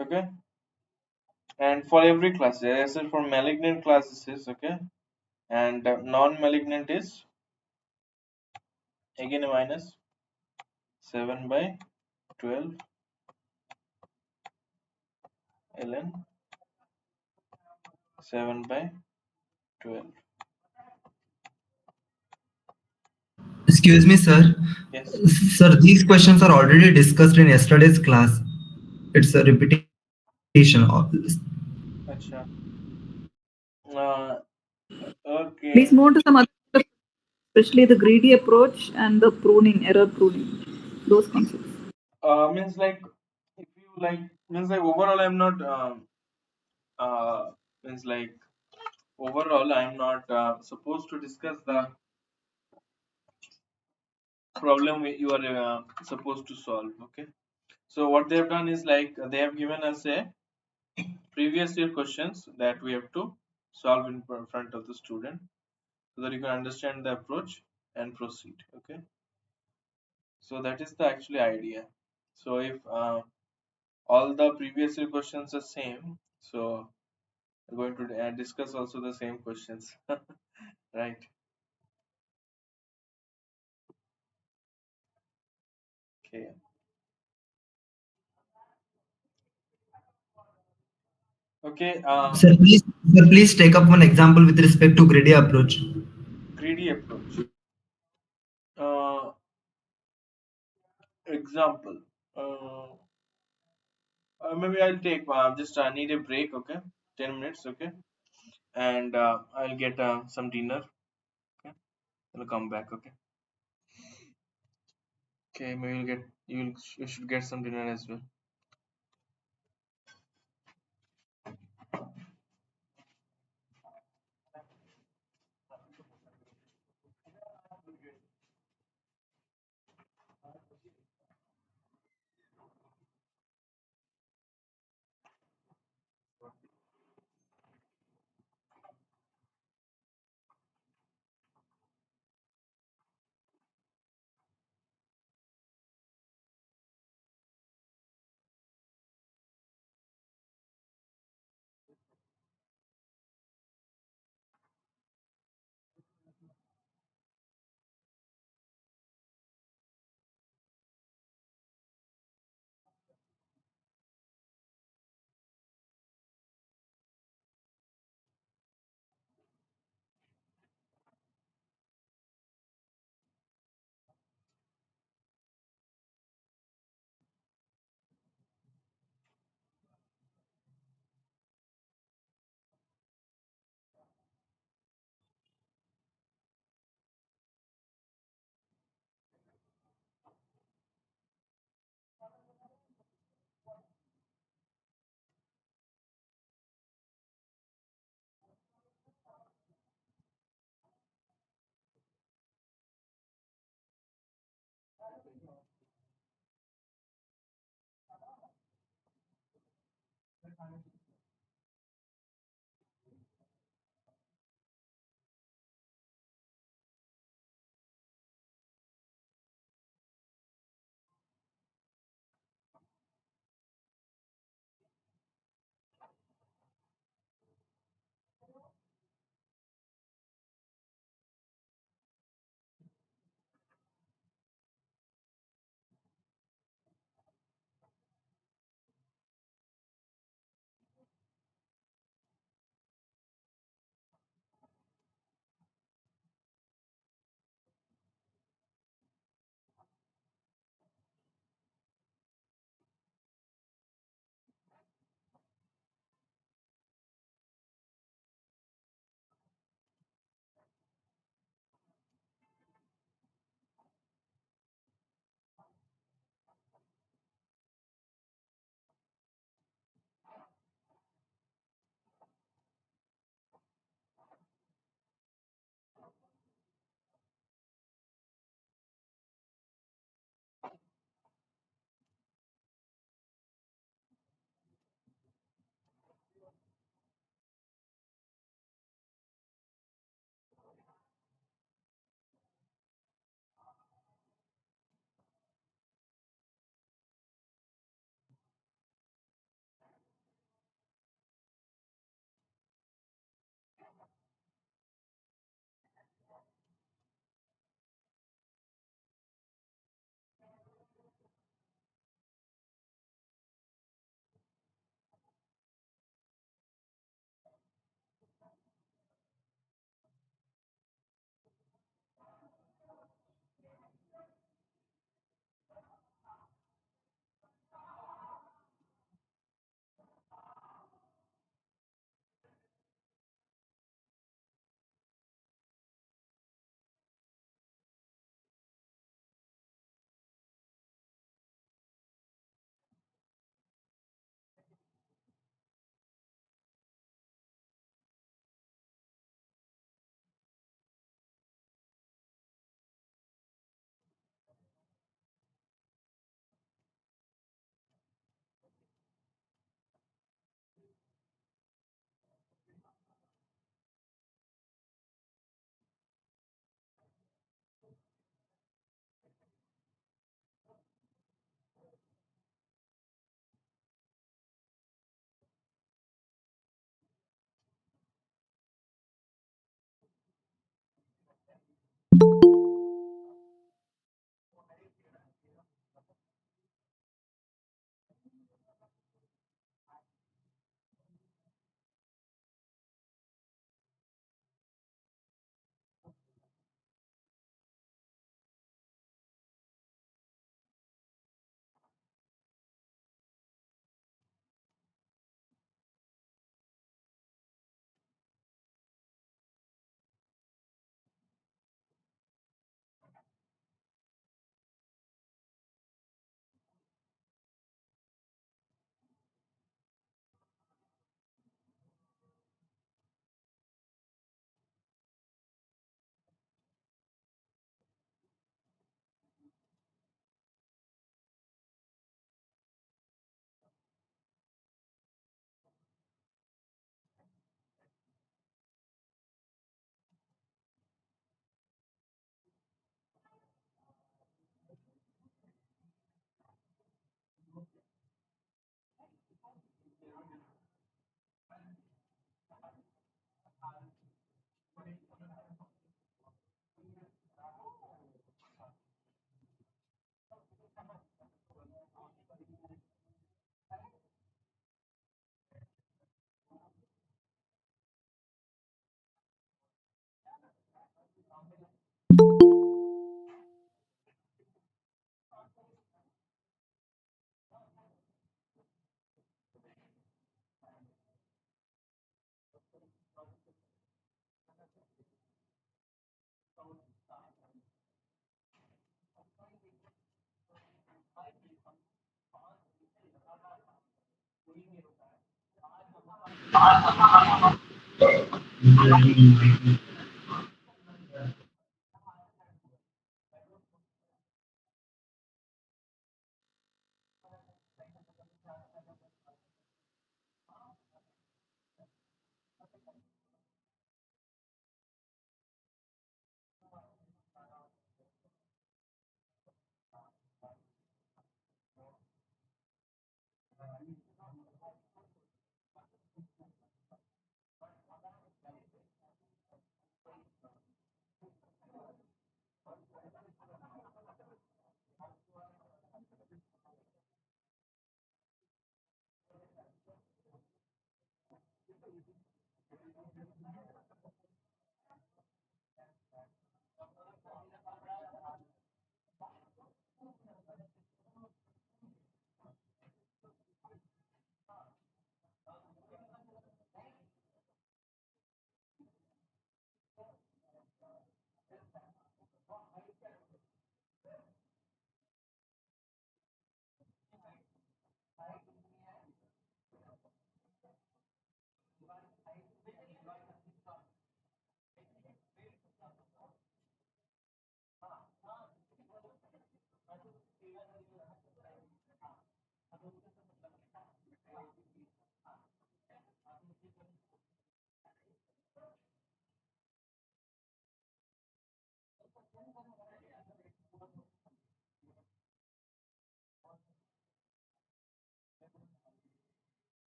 Okay. And for every class, as I said, for malignant classes is okay, and non-malignant is again a minus 7 by 12 ln 7 by 12. Excuse me, sir. Yes. Sir, these questions are already discussed in yesterday's class. It's a repetition. Acha. Uh, Please okay. move on to some other, especially the greedy approach and the pruning, error pruning, those concepts. Means like if you like means like overall I'm not uh means like overall I'm not supposed to discuss the problem you are supposed to solve. Okay. So what they have done is like they have given us a previous year questions that we have to solve in front of the student so that you can understand the approach and proceed. Okay. So that is the actually idea. So if all the previous year questions are same, so we're going to discuss also the same questions. Right. Okay. Okay. Sir, please take up one example with respect to greedy approach. Greedy approach. Example. Uh, Maybe I'll take just need a break. Okay. 10 minutes. Okay. And I'll get some dinner. Okay. It'll come back. Okay. Okay, maybe you should get some dinner as well.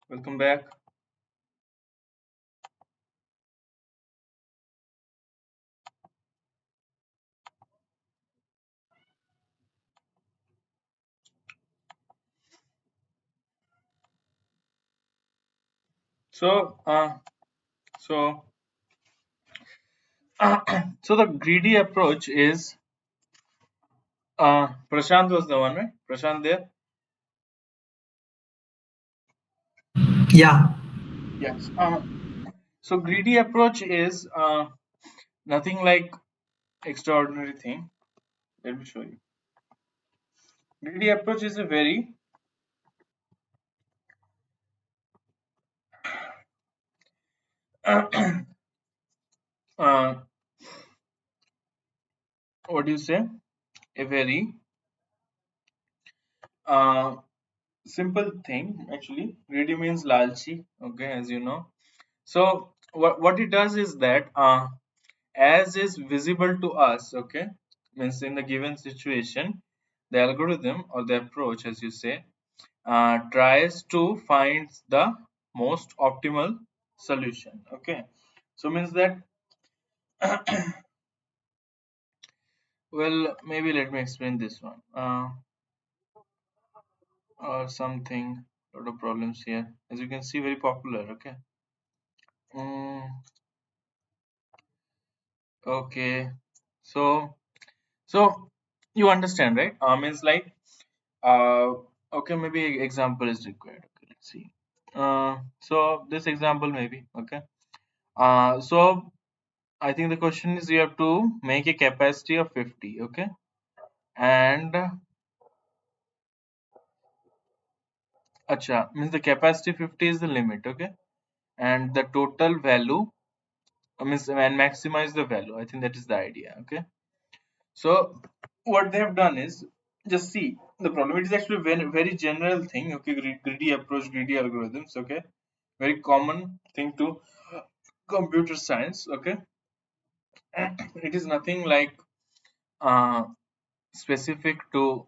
Welcome back. So, so, so the greedy approach is. Prashant was the one, right? Prashant there. Yeah. Yes. So greedy approach is nothing like extraordinary thing. Let me show you. Greedy approach is a very uh, what do you say? A very uh, simple thing actually. Greedy means lalchi. Okay, as you know. So what it does is that as is visible to us. Okay, means in the given situation, the algorithm or the approach, as you say, tries to find the most optimal solution. Okay, so means that well, maybe let me explain this one or something. Lot of problems here, as you can see, very popular. Okay. Mm, okay, so so you understand, right? Means like uh okay, maybe example is required. Okay, let's see. So this example maybe. Okay. So I think the question is you have to make a capacity of 50, okay? And acha means the capacity 50 is the limit, okay? And the total value means and maximize the value. I think that is the idea, okay? So what they have done is just see the problem. It is actually very very general thing, okay? Greedy approach, greedy algorithms, okay? Very common thing to computer science, okay? It is nothing like uh, specific to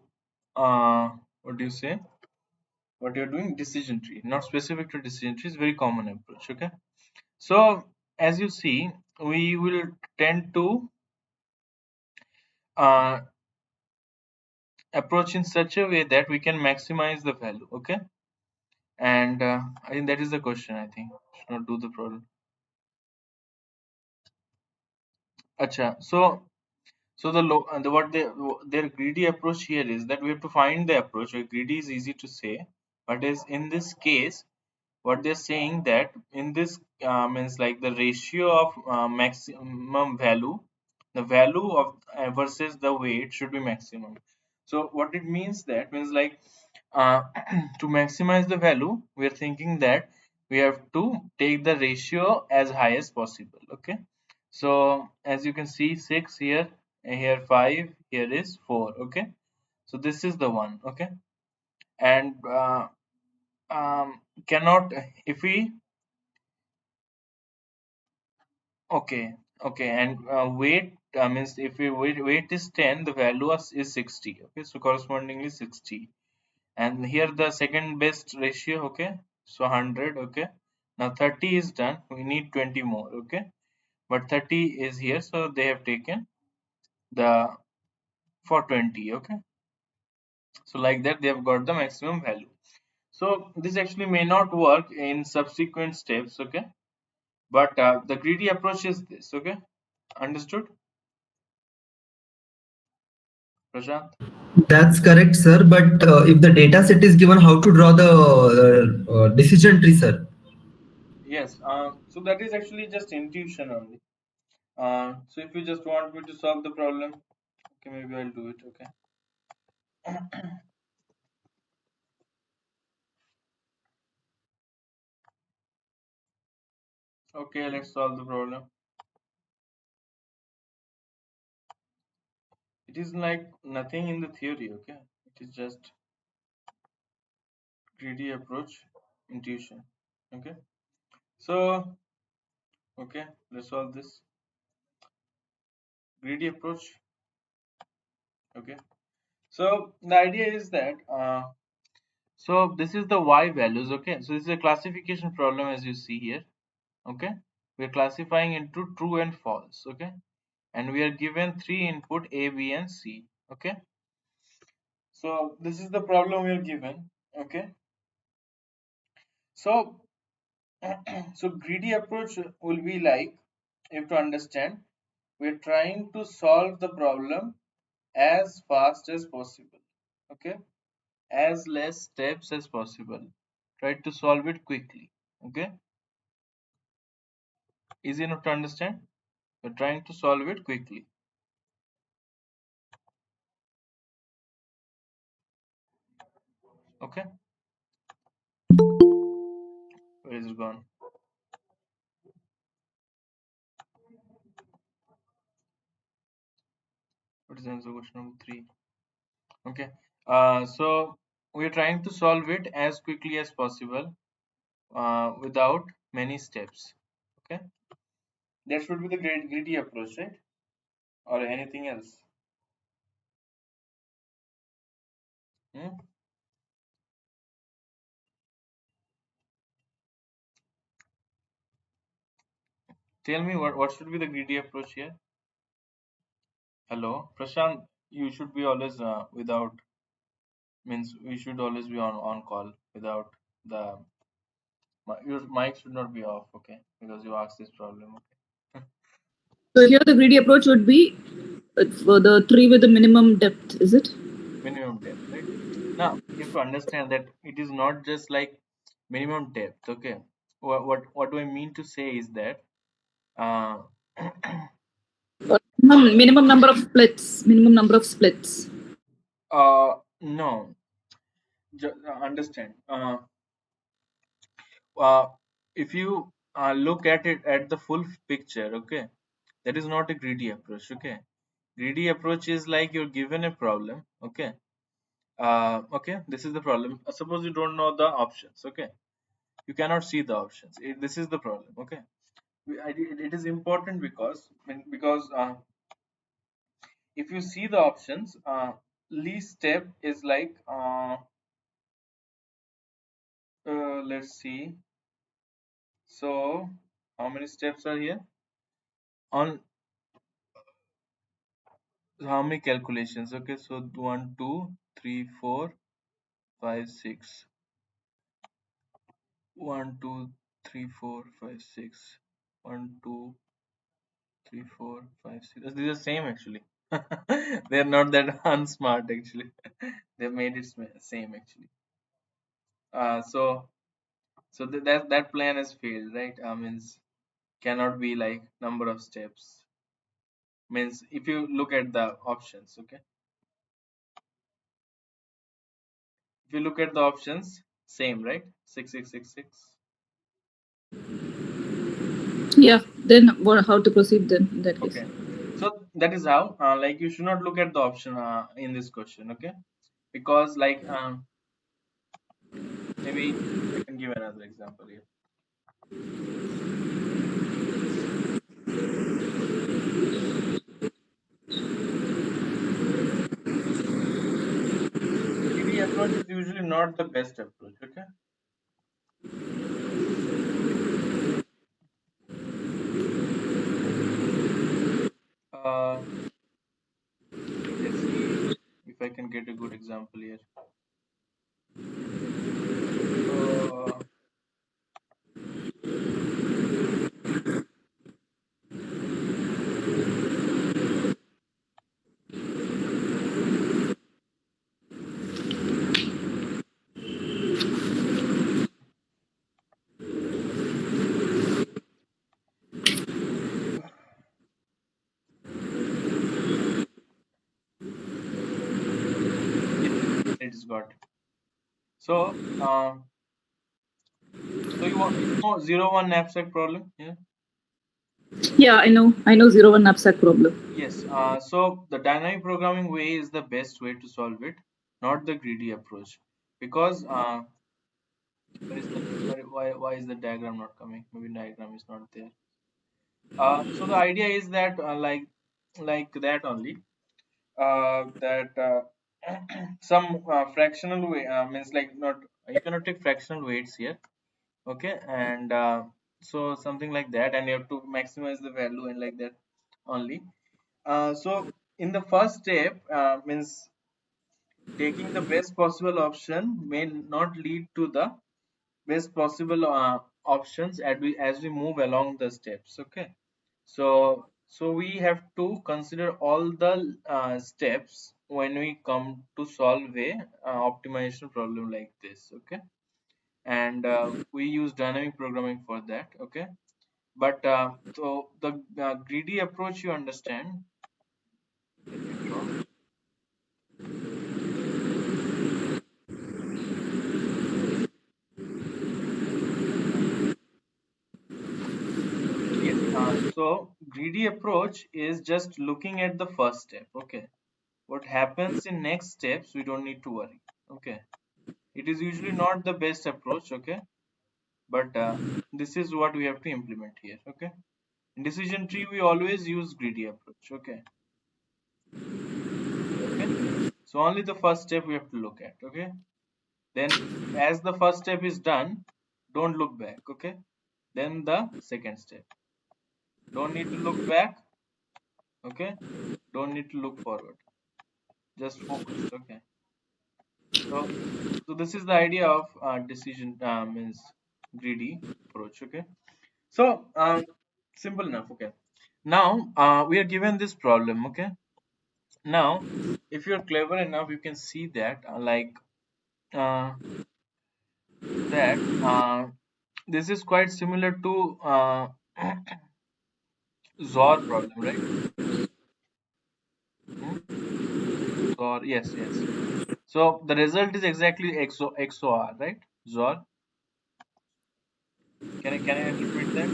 what do you say, what you're doing, decision tree, not specific to decision tree, is very common approach. Okay, so as you see, we will tend to uh, approach in such a way that we can maximize the value. Okay, and I think that is the question. I think should not do the problem. Acha, so the what they their greedy approach here is that we have to find the approach. Greedy is easy to say, but is in this case what they're saying that in this means like the ratio of maximum value, the value of versus the weight should be maximum. So what it means, that means like uh, to maximize the value, we are thinking that we have to take the ratio as high as possible. Okay, so as you can see, 6 here, here 5, here is 4. Okay, so this is the one. Okay, and cannot, if we, okay, okay, and weight means if we weight is 10, the value is 60. Okay, so correspondingly 60, and here the second best ratio. Okay, so 100. Okay, now 30 is done, we need 20 more. Okay, but 30 is here, so they have taken the for 20. Okay, so like that they have got the maximum value. So this actually may not work in subsequent steps. Okay, but the greedy approach is this. Okay, understood, Prashant? That's correct, sir. But if the data set is given, how to draw the decision tree, sir? Yes, so that is actually just intuition only. So if you just want me to solve the problem, okay, maybe I'll do it. Okay. Okay, let's solve the problem. It is like nothing in the theory. Okay, it is just greedy approach, intuition. Okay, so okay, let's solve this greedy approach. Okay, so the idea is that So this is the y values. Okay, so this is a classification problem, as you see here. Okay, we are classifying into true and false. Okay, and we are given 3 input A, B, and C. Okay, so this is the problem we are given. Okay, so so greedy approach will be like, you have to understand, we're trying to solve the problem as fast as possible. Okay, as less steps as possible. Try to solve it quickly. Okay, easy enough to understand. We're trying to solve it quickly. Okay, where is it gone? What is the answer? Question number 3. Okay, so we're trying to solve it as quickly as possible without many steps. Okay, that should be the greedy approach, right? Or anything else? Hmm? Tell me what should be the greedy approach here? Hello, Prashant. You should be always without, means we should always be on call without the your mic should not be off. Okay, because you asked this problem. Okay. So here the greedy approach would be for the tree with the minimum depth, is it? Minimum depth, right? Now you have to understand that it is not just like minimum depth. Okay, what do I mean to say is that uh, Or minimum number of splits. Minimum number of splits. no, understand. If you look at it at the full picture, okay, that is not a greedy approach. Okay, greedy approach is like you're given a problem. Okay, okay, this is the problem. Suppose you don't know the options. Okay, you cannot see the options. This is the problem. Okay, it is important because if you see the options, least step is like let's see. So how many steps are here? On how many calculations? Okay, so 1, 2, 3, 4, 5, 6. 1, 2, 3, 4, 5, 6. 1, 2, 3, 4, 5, 6. These are same actually. They're not that unsmart actually. They made it same actually. So that plan has failed, right? Means cannot be like number of steps. Means if you look at the options, okay. If you look at the options, same, right? 6666. Yeah. Then how to proceed then in that case? Okay, so that is how like you should not look at the option in this question. Okay, because like maybe I can give another example here. Greedy approach is usually not the best approach. Okay, uh, let's see if I can get a good example here. uh, yes, it is got. So so you know 0 1 knapsack problem. Yeah. Yeah, I know. I know 0 1 knapsack problem. Yes, so the dynamic programming way is the best way to solve it, not the greedy approach. Because where is the why is the diagram not coming? Maybe diagram is not there. So the idea is that like that only. That some fractional way means like not, you cannot take fractional weights here. Okay, and so something like that, and you have to maximize the value and like that only. So in the first step, means taking the best possible option may not lead to the best possible options as we move along the steps. Okay, so we have to consider all the steps when we come to solve a optimization problem like this. Okay, and we use dynamic programming for that. Okay, but so the greedy approach, you understand. Let me draw. Yes, so greedy approach is just looking at the first step. Okay, what happens in next steps we don't need to worry. Okay, it is usually not the best approach. Okay, but this is what we have to implement here. Okay, in decision tree we always use greedy approach. Okay, okay, so only the first step we have to look at. Okay, then as the first step is done, don't look back. Okay, then the second step, don't need to look back. Okay, don't need to look forward, just focused. Okay, so this is the idea of decision means greedy approach. Okay, so simple enough. Okay, now we are given this problem. Okay, now if you're clever enough, you can see that uh, that this is quite similar to XOR problem, right? Hmm? XOR, yes. So the result is exactly XOR, right? XOR. Can I interpret that?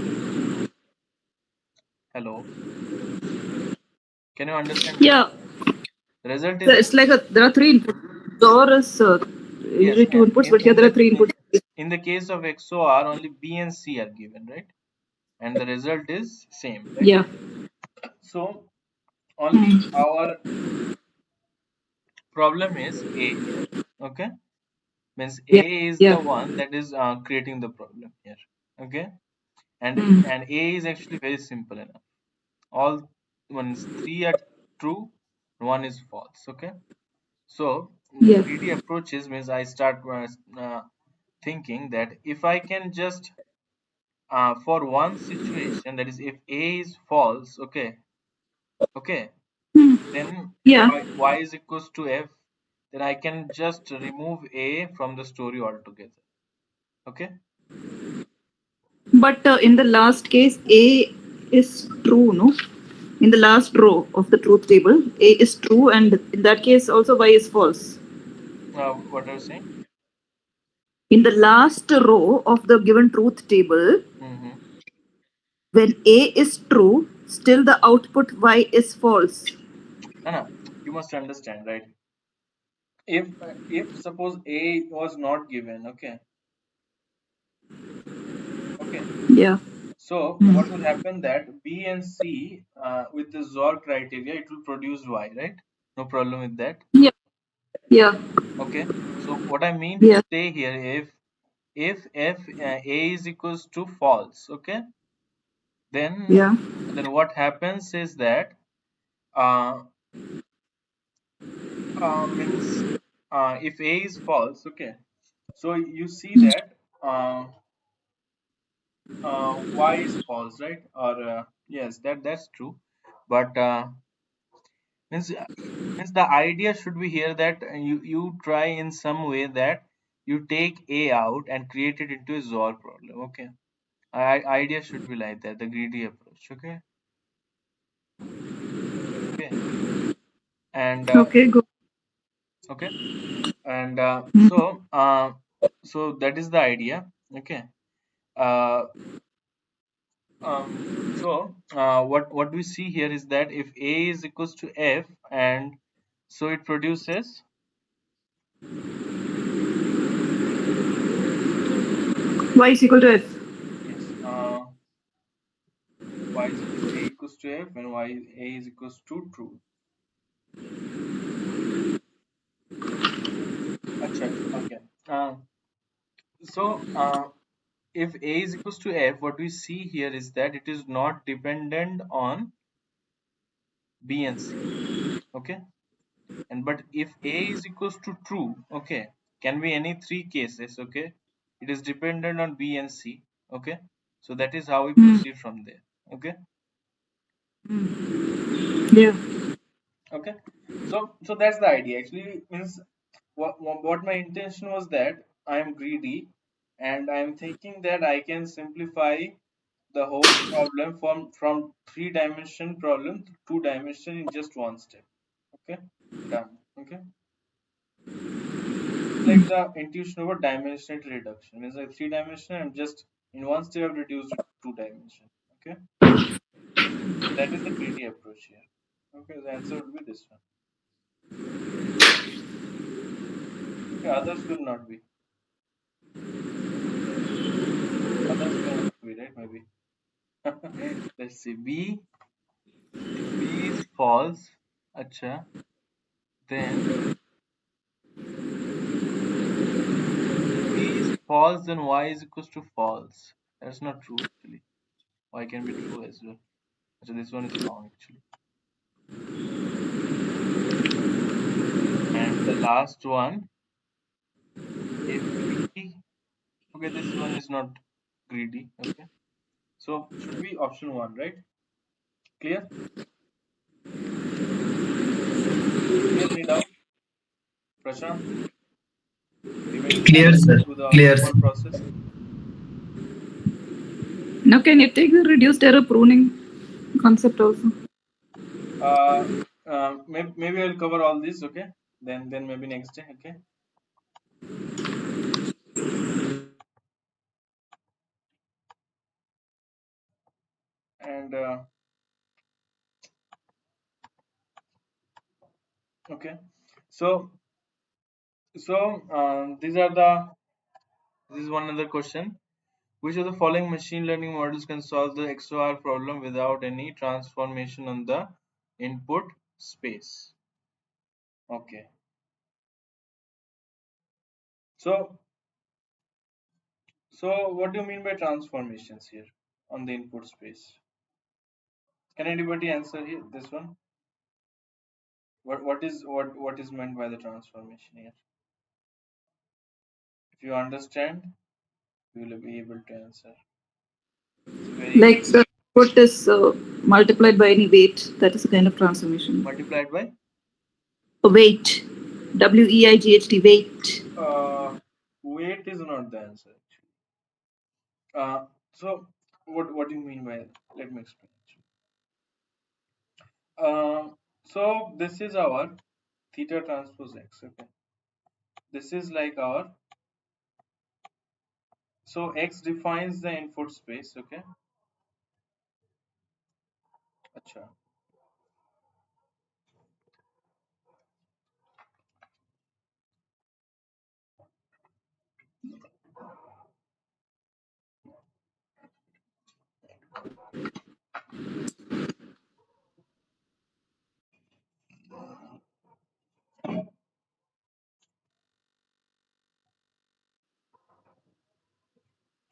Hello, can you understand that? Yeah, The result so is it's like there are three inputs. XOR is yes, usually two and inputs, but here there are three inputs. in the case of XOR, only B and C are given, right? And the result is same, right? Yeah. So only our problem is A here. Okay, means Yeah. A is Yeah. the one that is creating the problem here. Okay, and Mm. A is actually very simple enough. All ones three are true, one is false. Okay, so the Yeah. greedy approaches means I start thinking that if I can just for one situation, that is if A is false. Okay, Mm. then Yeah. y is equals to f, then I can just remove A from the story altogether. Okay, But in the last case, A is true, no? In the last row of the truth table, A is true, and in that case also Y is false. what are you saying? In the last row of the given truth table, Mm-hmm. when A is true, still the output Y is false. No, you must understand, right? If suppose A was not given, okay, Yeah. so Mm. what will happen that B and C with the XOR criteria, it will produce Y, right? No problem with that. Yeah. Yeah. Okay, so what I mean to Yeah. say here, if A is equals to false, okay, then Yeah. what happens is that uh, means if A is false, okay, so you see that Y is false, right? Or yes, that's true, but means means the idea should be here that you try in some way that you take A out and create it into a XOR problem. Okay, idea should be like that, the greedy approach. Okay, and Okay, good. okay, and Mm. so that is the idea. Okay, uh, what we see here is that if A is equals to F, and so it produces Y is equal to F. yes, Y is A equals to F, and A is equals to true. check. Okay. So if A is equals to F, what we see here is that it is not dependent on B and C. Okay. And but if A is equals to true, okay, can be any three cases. Okay, it is dependent on B and C. Okay, so that is how we proceed from there. Okay. Yeah. Okay. So that's the idea. Actually, means what my intention was that I am greedy, and I am thinking that I can simplify the whole problem from 3-dimension problem to 2-dimension in just one step. Okay, done. Okay, like the intuition over dimensionality reduction means like 3-dimension and just in one step I've reduced it to 2-dimension. Okay, so that is the greedy approach here. Okay, the answer would be this one. Okay, others will not be. Others may not be, right? Maybe. Let's see. B. If B is false, acha, then if B is false, then Y is equals to false. That's not true actually. Y can be true as well. So this one is wrong actually. And the last one, if B, okay, this one is not greedy. Okay, so should be option one, right? Clear? Clear? Any doubt? Prashant, remain Clear, silent sir. to the Clear. thought process. Now, can you take the reduced error pruning concept also? Maybe I'll cover all this. Okay, then maybe next day. Okay. And okay, so this is one other question. Which of the following machine learning models can solve the XOR problem without any transformation on the input space? Okay. So what do you mean by transformations here on the input space? Can anybody answer here this one? What is meant by the transformation here? If you understand, you will be able to answer. It's very Like the output is multiplied by any weight. That is a kind of transformation. multiplied by A weight. WEIGHT, weight. weight is not the answer actually. So what do you mean by let me explain. So this is our theta transpose x. Okay, this is like our so x defines the input space. Okay, acha.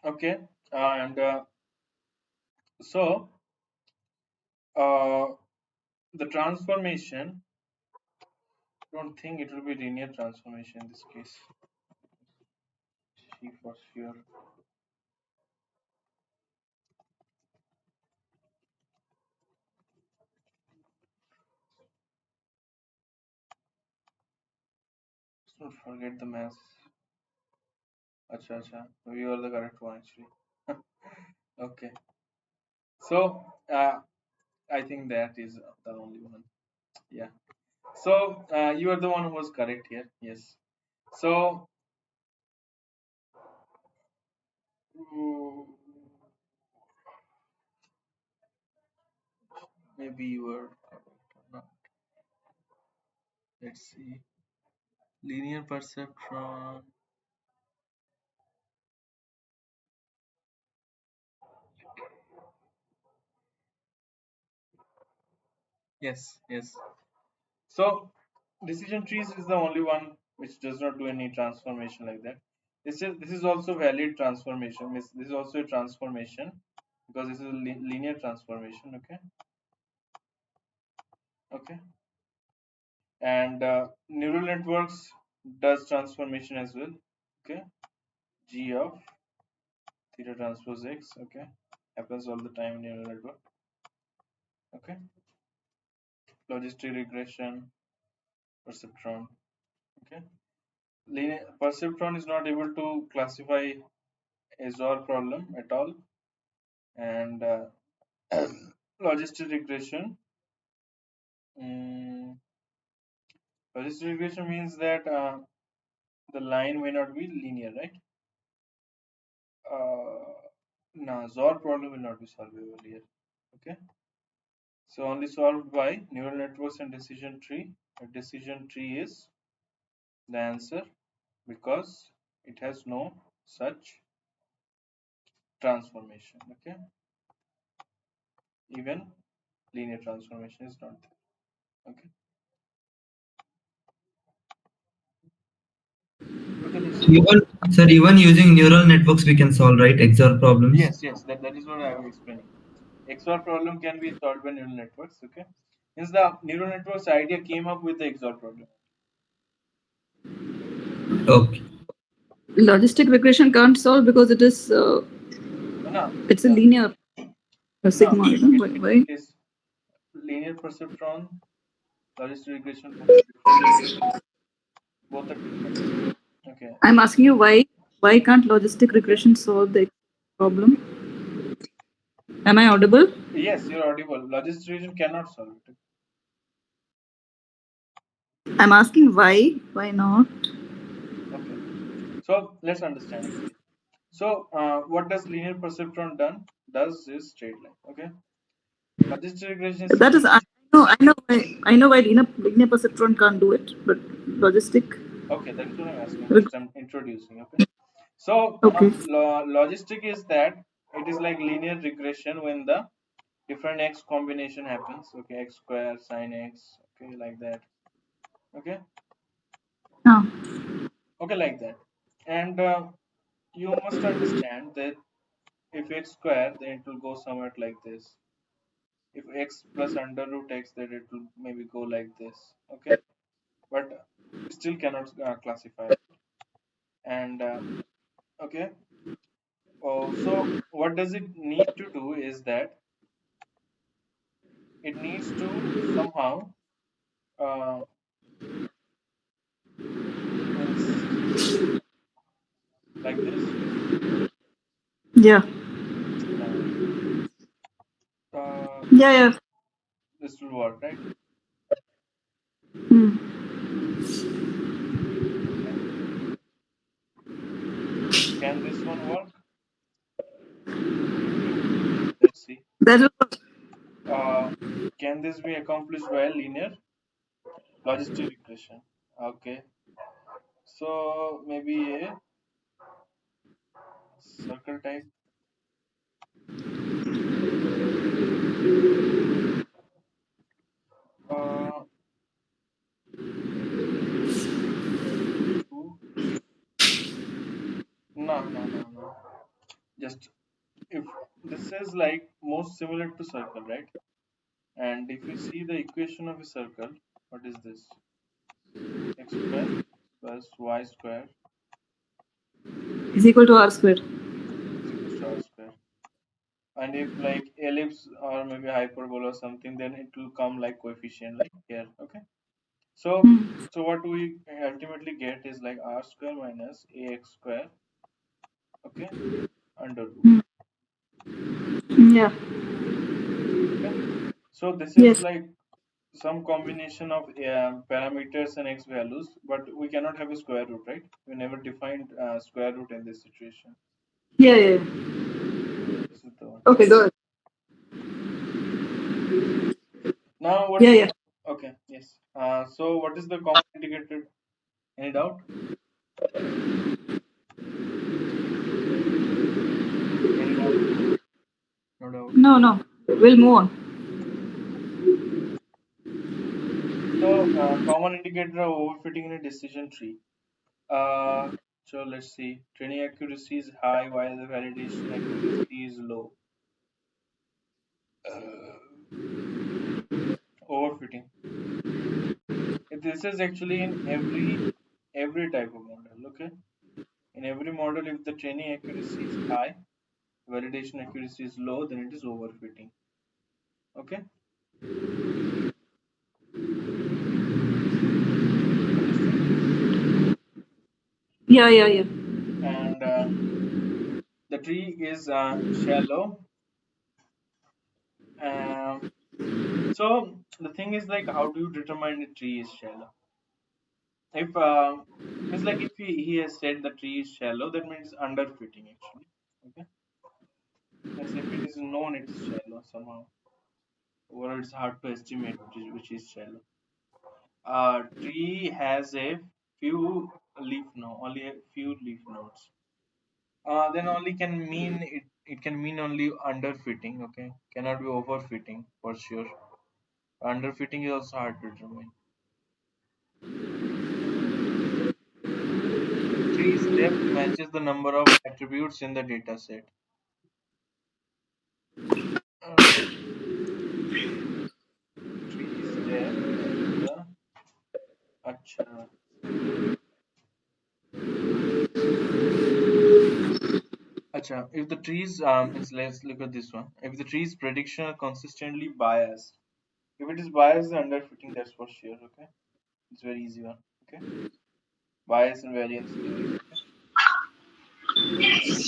Okay, and so uh, the transformation. Don't think it will be linear transformation in this case. See for sure. Let's not forget the mass. Acha. You are the correct one actually. Okay. So I think that is the only one. Yeah. So you are the one who was correct here. Yes. So mm, maybe you were not. Let's see. Linear perceptron. Yes. So decision trees is the only one which does not do any transformation like that. This is also valid transformation. This is also a transformation because this is a linear transformation. Okay. And neural networks does transformation as well. Okay. G of theta transpose x. Okay. Happens all the time in neural network. Okay. Logistic regression, perceptron. Okay. Perceptron is not able to classify a ZOR problem at all, and logistic regression. Logistic regression means that the line may not be linear, right? No, ZOR problem will not be solvable here. Okay, so only solved by neural networks and decision tree. A decision tree is the answer because it has no such transformation. Okay, even linear transformation is not there. Okay. Okay, let's see. Even using neural networks, we can solve, right, XOR problems? Yes, that is what I am explaining. XOR problem can be solved by neural networks. Okay, means the neural networks idea came up with the XOR problem. Okay. Logistic regression can't solve because it is No, it's a linear sigma. no, Why? it is linear perceptron, logistic regression, both are different. Both are different. Okay. I'm asking you why can't logistic regression solve the problem? Am I audible? Yes, you're audible. Logistic regression cannot solve it. I'm asking why. Why not? Okay. So let's understand actually. So what does linear perceptron does is straight line. Okay. Logistic regression is That is I know why linear perceptron can't do it, but logistic. okay. That is what I'm asking. Just I'm introducing. Okay. So Okay. logistic is that it is like linear regression when the different x combination happens. Okay, x square sine x. Okay, like that. Okay. Ah. Okay, like that. And you must understand that if x square, then it will go somewhat like this. If x plus under root x, then it will maybe go like this. Okay, but still cannot classify. And okay. Oh, so what does it need to do is that it needs to somehow means like this. Yeah. Uh, uh, Yeah. this will work, right? Hmm. Okay. Can this one work? Let's see. That is Can this be accomplished by linear logistic regression? Okay. So maybe a circle type. Uh, two. No. Just if this is like most similar to circle, right? And if you see the equation of a circle, what is this? X square plus y square is equal to r square. is equal to r square. And if like ellipse or maybe hyperbola or something, then it will come like coefficient like here. Okay. So what we ultimately get is like r square minus ax square. Okay. Under root. Yeah. Okay. So this is Yes. like some combination of parameters and x values, but we cannot have a square root, right? We never defined square root in this situation. Yeah. This is the one. Okay, good. Now what? Yeah. Okay, yes. So what is the common integrated? Any doubt? Any doubt? No doubt. No. We'll move on. So common indicator of overfitting in a decision tree. So let's see. Training accuracy is high while the validation accuracy is low. Overfitting. This is actually in every type of model. Okay. In every model, if the training accuracy is high, validation accuracy is low, then it is overfitting. Okay. Understood? Yeah. And the tree is shallow. So the thing is like, how do you determine a tree is shallow? If means like if he has said the tree is shallow, that means underfitting actually. Okay. Means if it is known it is shallow somehow, or it's hard to estimate which is shallow. Tree has a few leaf node, only a few leaf nodes. Then only can mean it. It can mean only underfitting. Okay, cannot be overfitting for sure. Underfitting is also hard to determine. Tree's depth matches the number of attributes in the data set. Uh, tree's depth matches the. Acha. Acha. If the trees let's look at this one. If the tree's prediction are consistently biased, if it is biased, then underfitting, that's for sure. Okay, it's very easy one. Okay, bias and variance theory. Okay,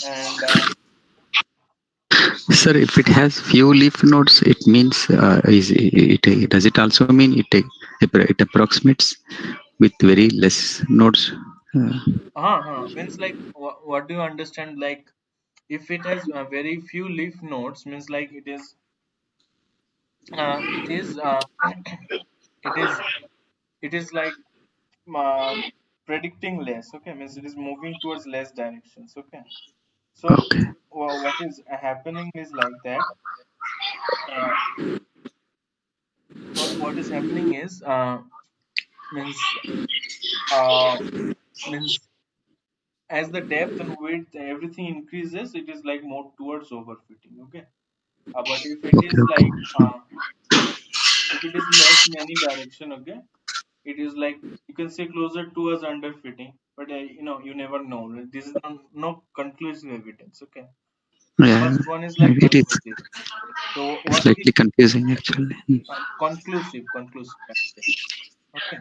and Sir, if it has few leaf nodes, it means does it also mean it approximates with very less nodes? Uh, means like what do you understand? Like if it has very few leaf nodes, means like it is it is it is like uh, predicting less. Okay, means it is moving towards less directions. Okay, so okay. what is happening is like that. Uh, what is happening is means uh, means as the depth and width everything increases, it is like more towards overfitting. Okay, but if it Okay. is Okay. like if it is less in any direction, okay, it is like you can say closer towards underfitting, but you never know. This is no conclusive evidence. Okay, Yeah, first one is like it is conclusive. So what is slightly confusing actually. conclusive I say. Okay,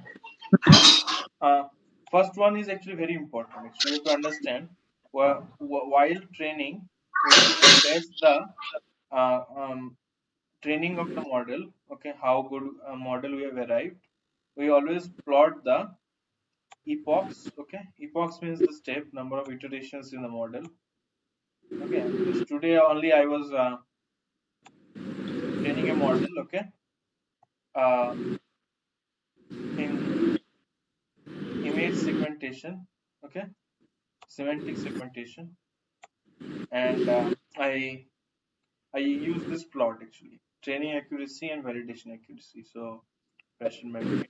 so uh, first one is actually very important. Actually, you have to understand while training, when we test the uh, um, training of the model, okay, how good a model we have arrived, we always plot the epochs. Okay, epochs means the step number of iterations in the model. Okay, means today only I was training a model. Okay, uh, in image segmentation. Okay, semantic segmentation, and I use this plot actually, training accuracy and validation accuracy. So fashion memory.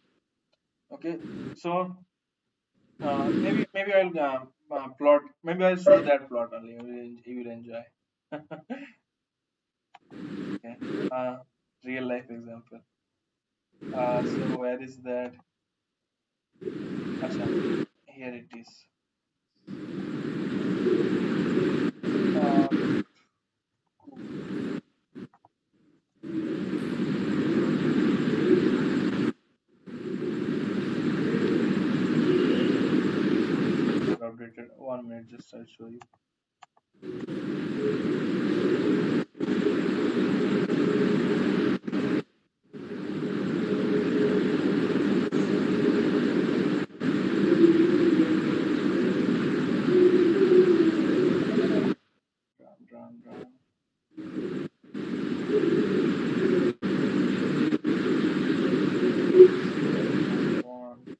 Okay, so maybe I'll plot. Maybe I'll show that plot only. You will enjoy. Okay. Real life example. So where is that? Acha, here it is. Uh, cool. Got updated. 1 minute, just I'll show you. Run. Come on.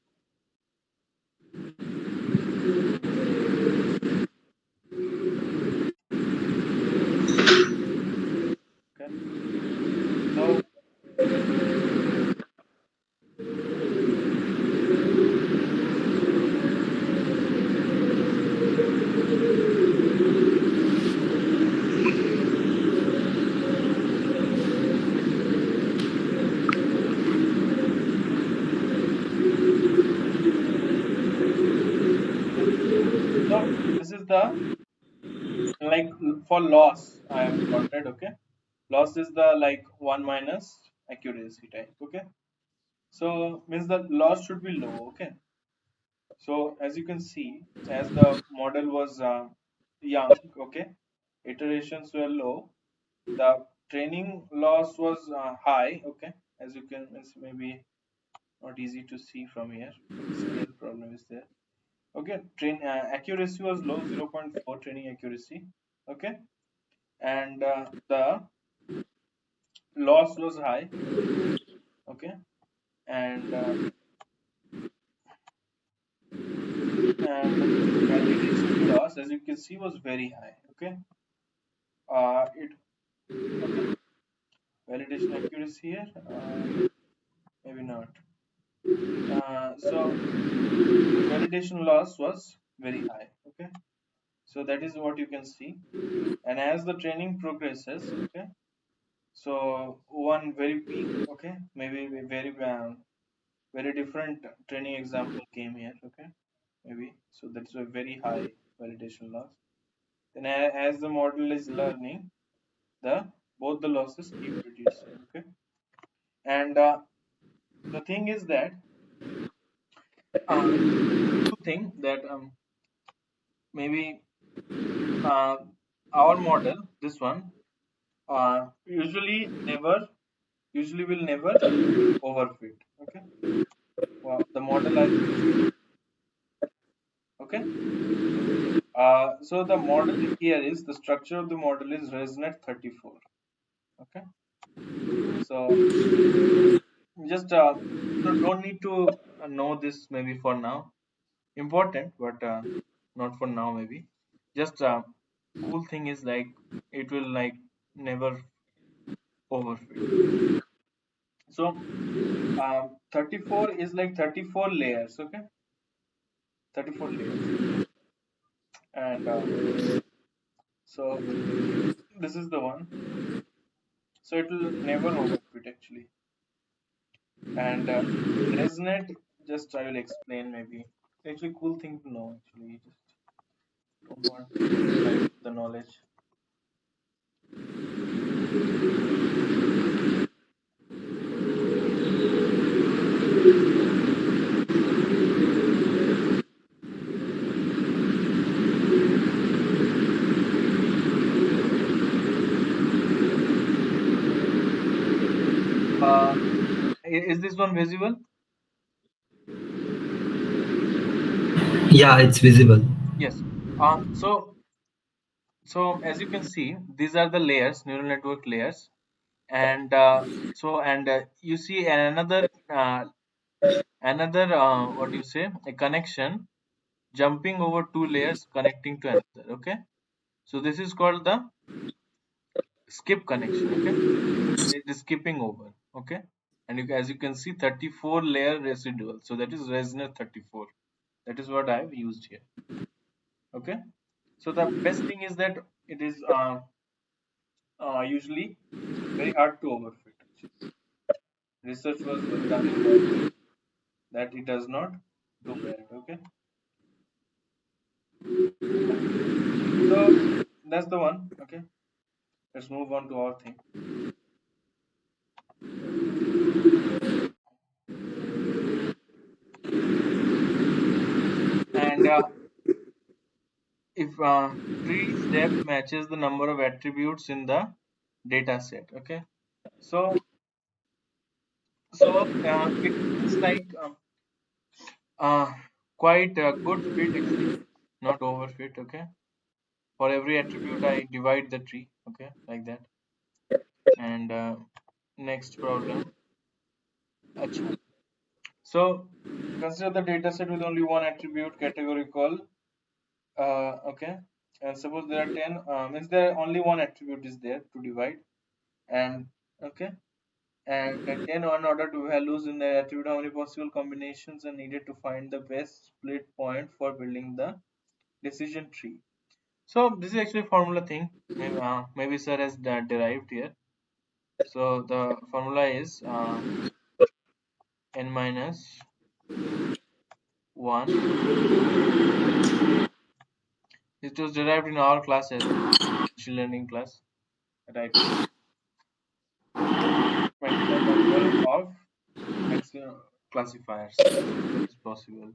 the, like, for loss I have plotted. Okay, loss is the like 1 minus accuracy type. Okay, so means the loss should be low. Okay, so as you can see, as the model was young, okay, iterations were low, the training loss was high. Okay, as you can, it's maybe not easy to see from here, maybe scale problem is there. Okay, accuracy was low, 0.4 training accuracy. Okay, and the loss was high. Okay, and and validation loss, as you can see, was very high. Okay, it okay, validation accuracy here, maybe not. So validation loss was very high. Okay, so that is what you can see. And as the training progresses, okay, so one very peak, okay, maybe very different training example came here. Okay, maybe, so that's a very high validation loss. Then as the model is learning, the both the losses keep reducing. Okay, and the thing is that you think that maybe uh, our model, this one, usually will never overfit. Okay, well, the model I used. Okay, so the model here is, the structure of the model is ResNet 34. Okay, so just don't need to know this maybe for now. Important, but not for now maybe. Just cool thing is, like, it will like never overfit. So 34 is like 34 layers. Okay, 34 layers, and so this is the one. So it will never overfit actually. And ResNet, just I will explain maybe. Actually, cool thing to know. Actually, just don't want to hide the knowledge. Uh, is this one visible? Yeah, it's visible. Yes. So as you can see, these are the layers, neural network layers, and you see another what do you say, a connection jumping over two layers connecting to another. Okay, so this is called the skip connection. Okay, it is skipping over. Okay, and as you can see, 34 layer residual, so that is ResNet 34. That is what I have used here. Okay, so the best thing is that it is usually very hard to overfit. Research was done in that way, that it does not do bad. Okay, so that's the one. Okay, let's move on to our thing. And if tree's depth matches the number of attributes in the data set. Okay, so it is like uh, quite a good fit actually, not overfit. Okay, for every attribute I divide the tree. Okay, like that. And next problem. Acha. So consider the data set with only one attribute categorical. Okay, and suppose there are 10, means there only one attribute is there to divide. And okay, and then on order to values in the attribute, how many possible combinations are needed to find the best split point for building the decision tree. So this is actually formula thing. Maybe sir has derived here. So the formula is n minus 1 It was derived in our class as well, machine learning class that I took. Maximum number of maximum classifiers is possible.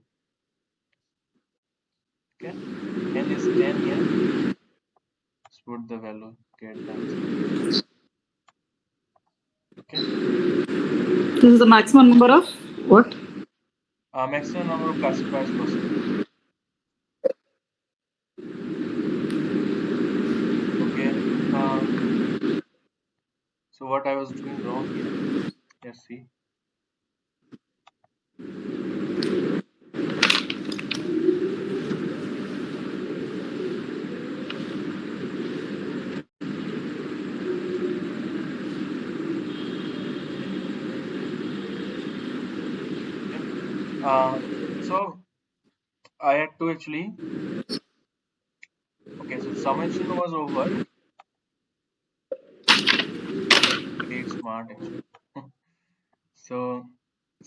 Okay, n is 10 here. Let's put the value, get the answer. Okay, This is the maximum number of what? maximum number of classifiers possible. Okay, so what I was doing wrong here, let's see. So I had to actually, okay, so summation was over. Great smart actually. So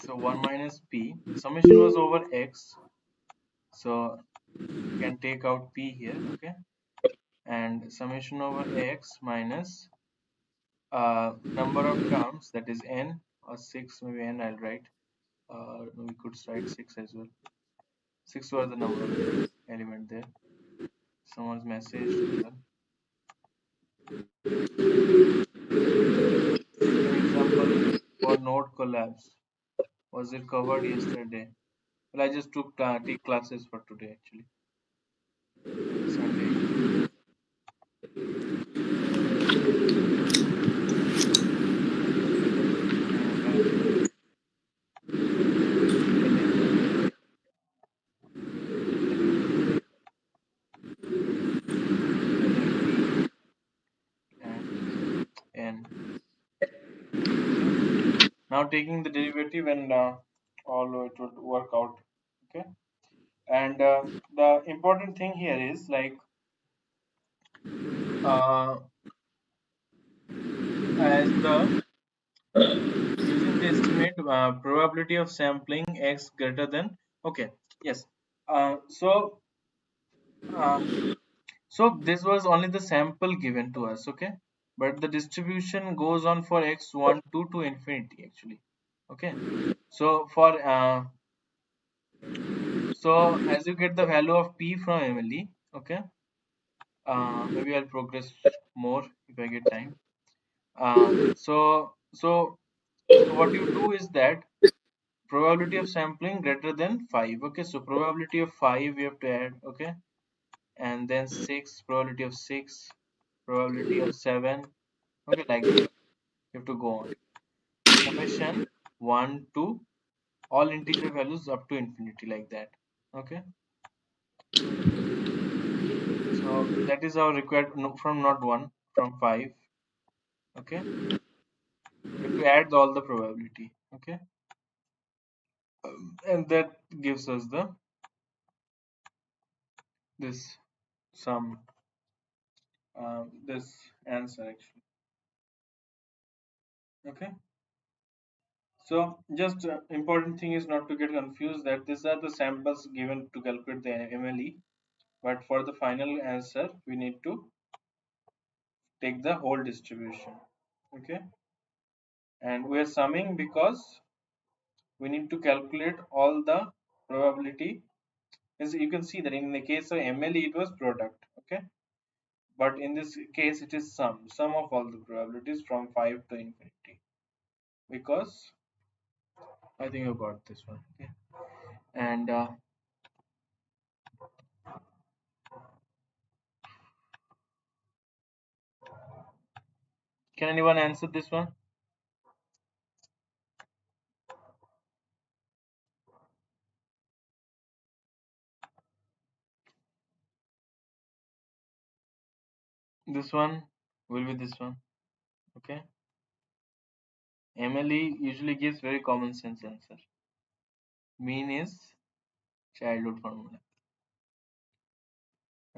1 minus p, summation was over x, so you can take out p here, okay, and summation over x minus number of terms, that is n or 6, maybe n I'll write, we could write 6 as well. 6 was the number of element there. Someone's messaged as well. An example for node collapse, was it covered yesterday? Well, I just took take classes for today actually, Sunday. And now taking the derivative and all it would work out, okay. And the important thing here is like as the using the estimate probability of sampling x greater than, okay, yes, so this was only the sample given to us, okay, but the distribution goes on for x1 to infinity actually, okay. So for so as you get the value of p from Emily, okay, maybe I'll progress more if I get time. So what you do is that probability of sampling greater than 5, okay, so probability of 5 we have to add, okay, and then 6, probability of 6, probability of 7, okay, like that you have to go on, summation 1 to all integer values up to infinity, like that, okay. So that is our required from not 1, from 5, okay. You have to add all the probability, okay, and that gives us the this sum, this answer actually, okay. So just important thing is not to get confused that these are the samples given to calculate the MLE, but for the final answer we need to take the whole distribution, okay. And we are summing because we need to calculate all the probability. As you can see that in the case of MLE it was product, okay, but in this case it is sum of all the probabilities from 5 to infinity, because I think you got this one, okay. And can anyone answer this one? This one will be this one, okay. MLE usually gives very common sense answer. Mean is childhood formula,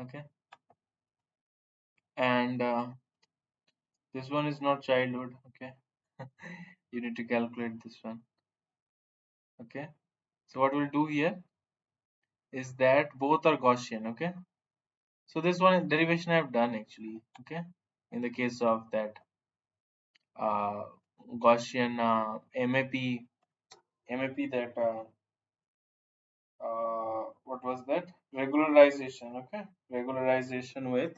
okay. And this one is not childhood, okay. You need to calculate this one, okay. So what we'll do here is that both are Gaussian, okay. So this one derivation I have done actually. Okay, in the case of that Gaussian MAP that what was that regularization? Okay, regularization with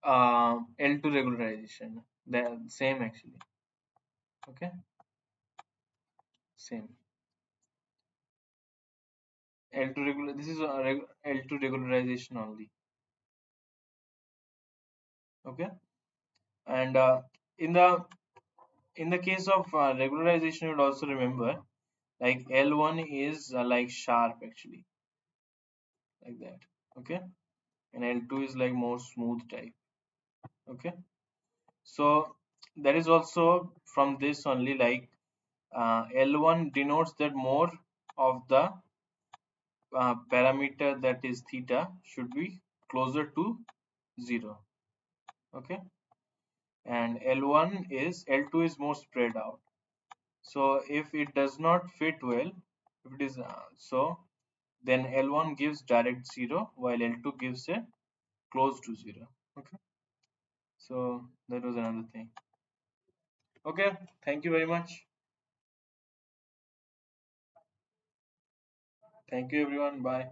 L2 regularization. The same actually. Okay, same. L2 regular. This is L2 regularization only. Okay, and in the case of regularization, you would also remember like L1 is like sharp actually, like that. Okay, and L2 is like more smooth type. Okay, so that is also from this only like L1 denotes that more of the parameter that is theta should be closer to 0. Okay, and L2 is more spread out. So if it does not fit well, if it is so, then L1 gives direct 0 while L2 gives a close to 0. Okay, so that was another thing. Okay, thank you very much. Thank you everyone. Bye.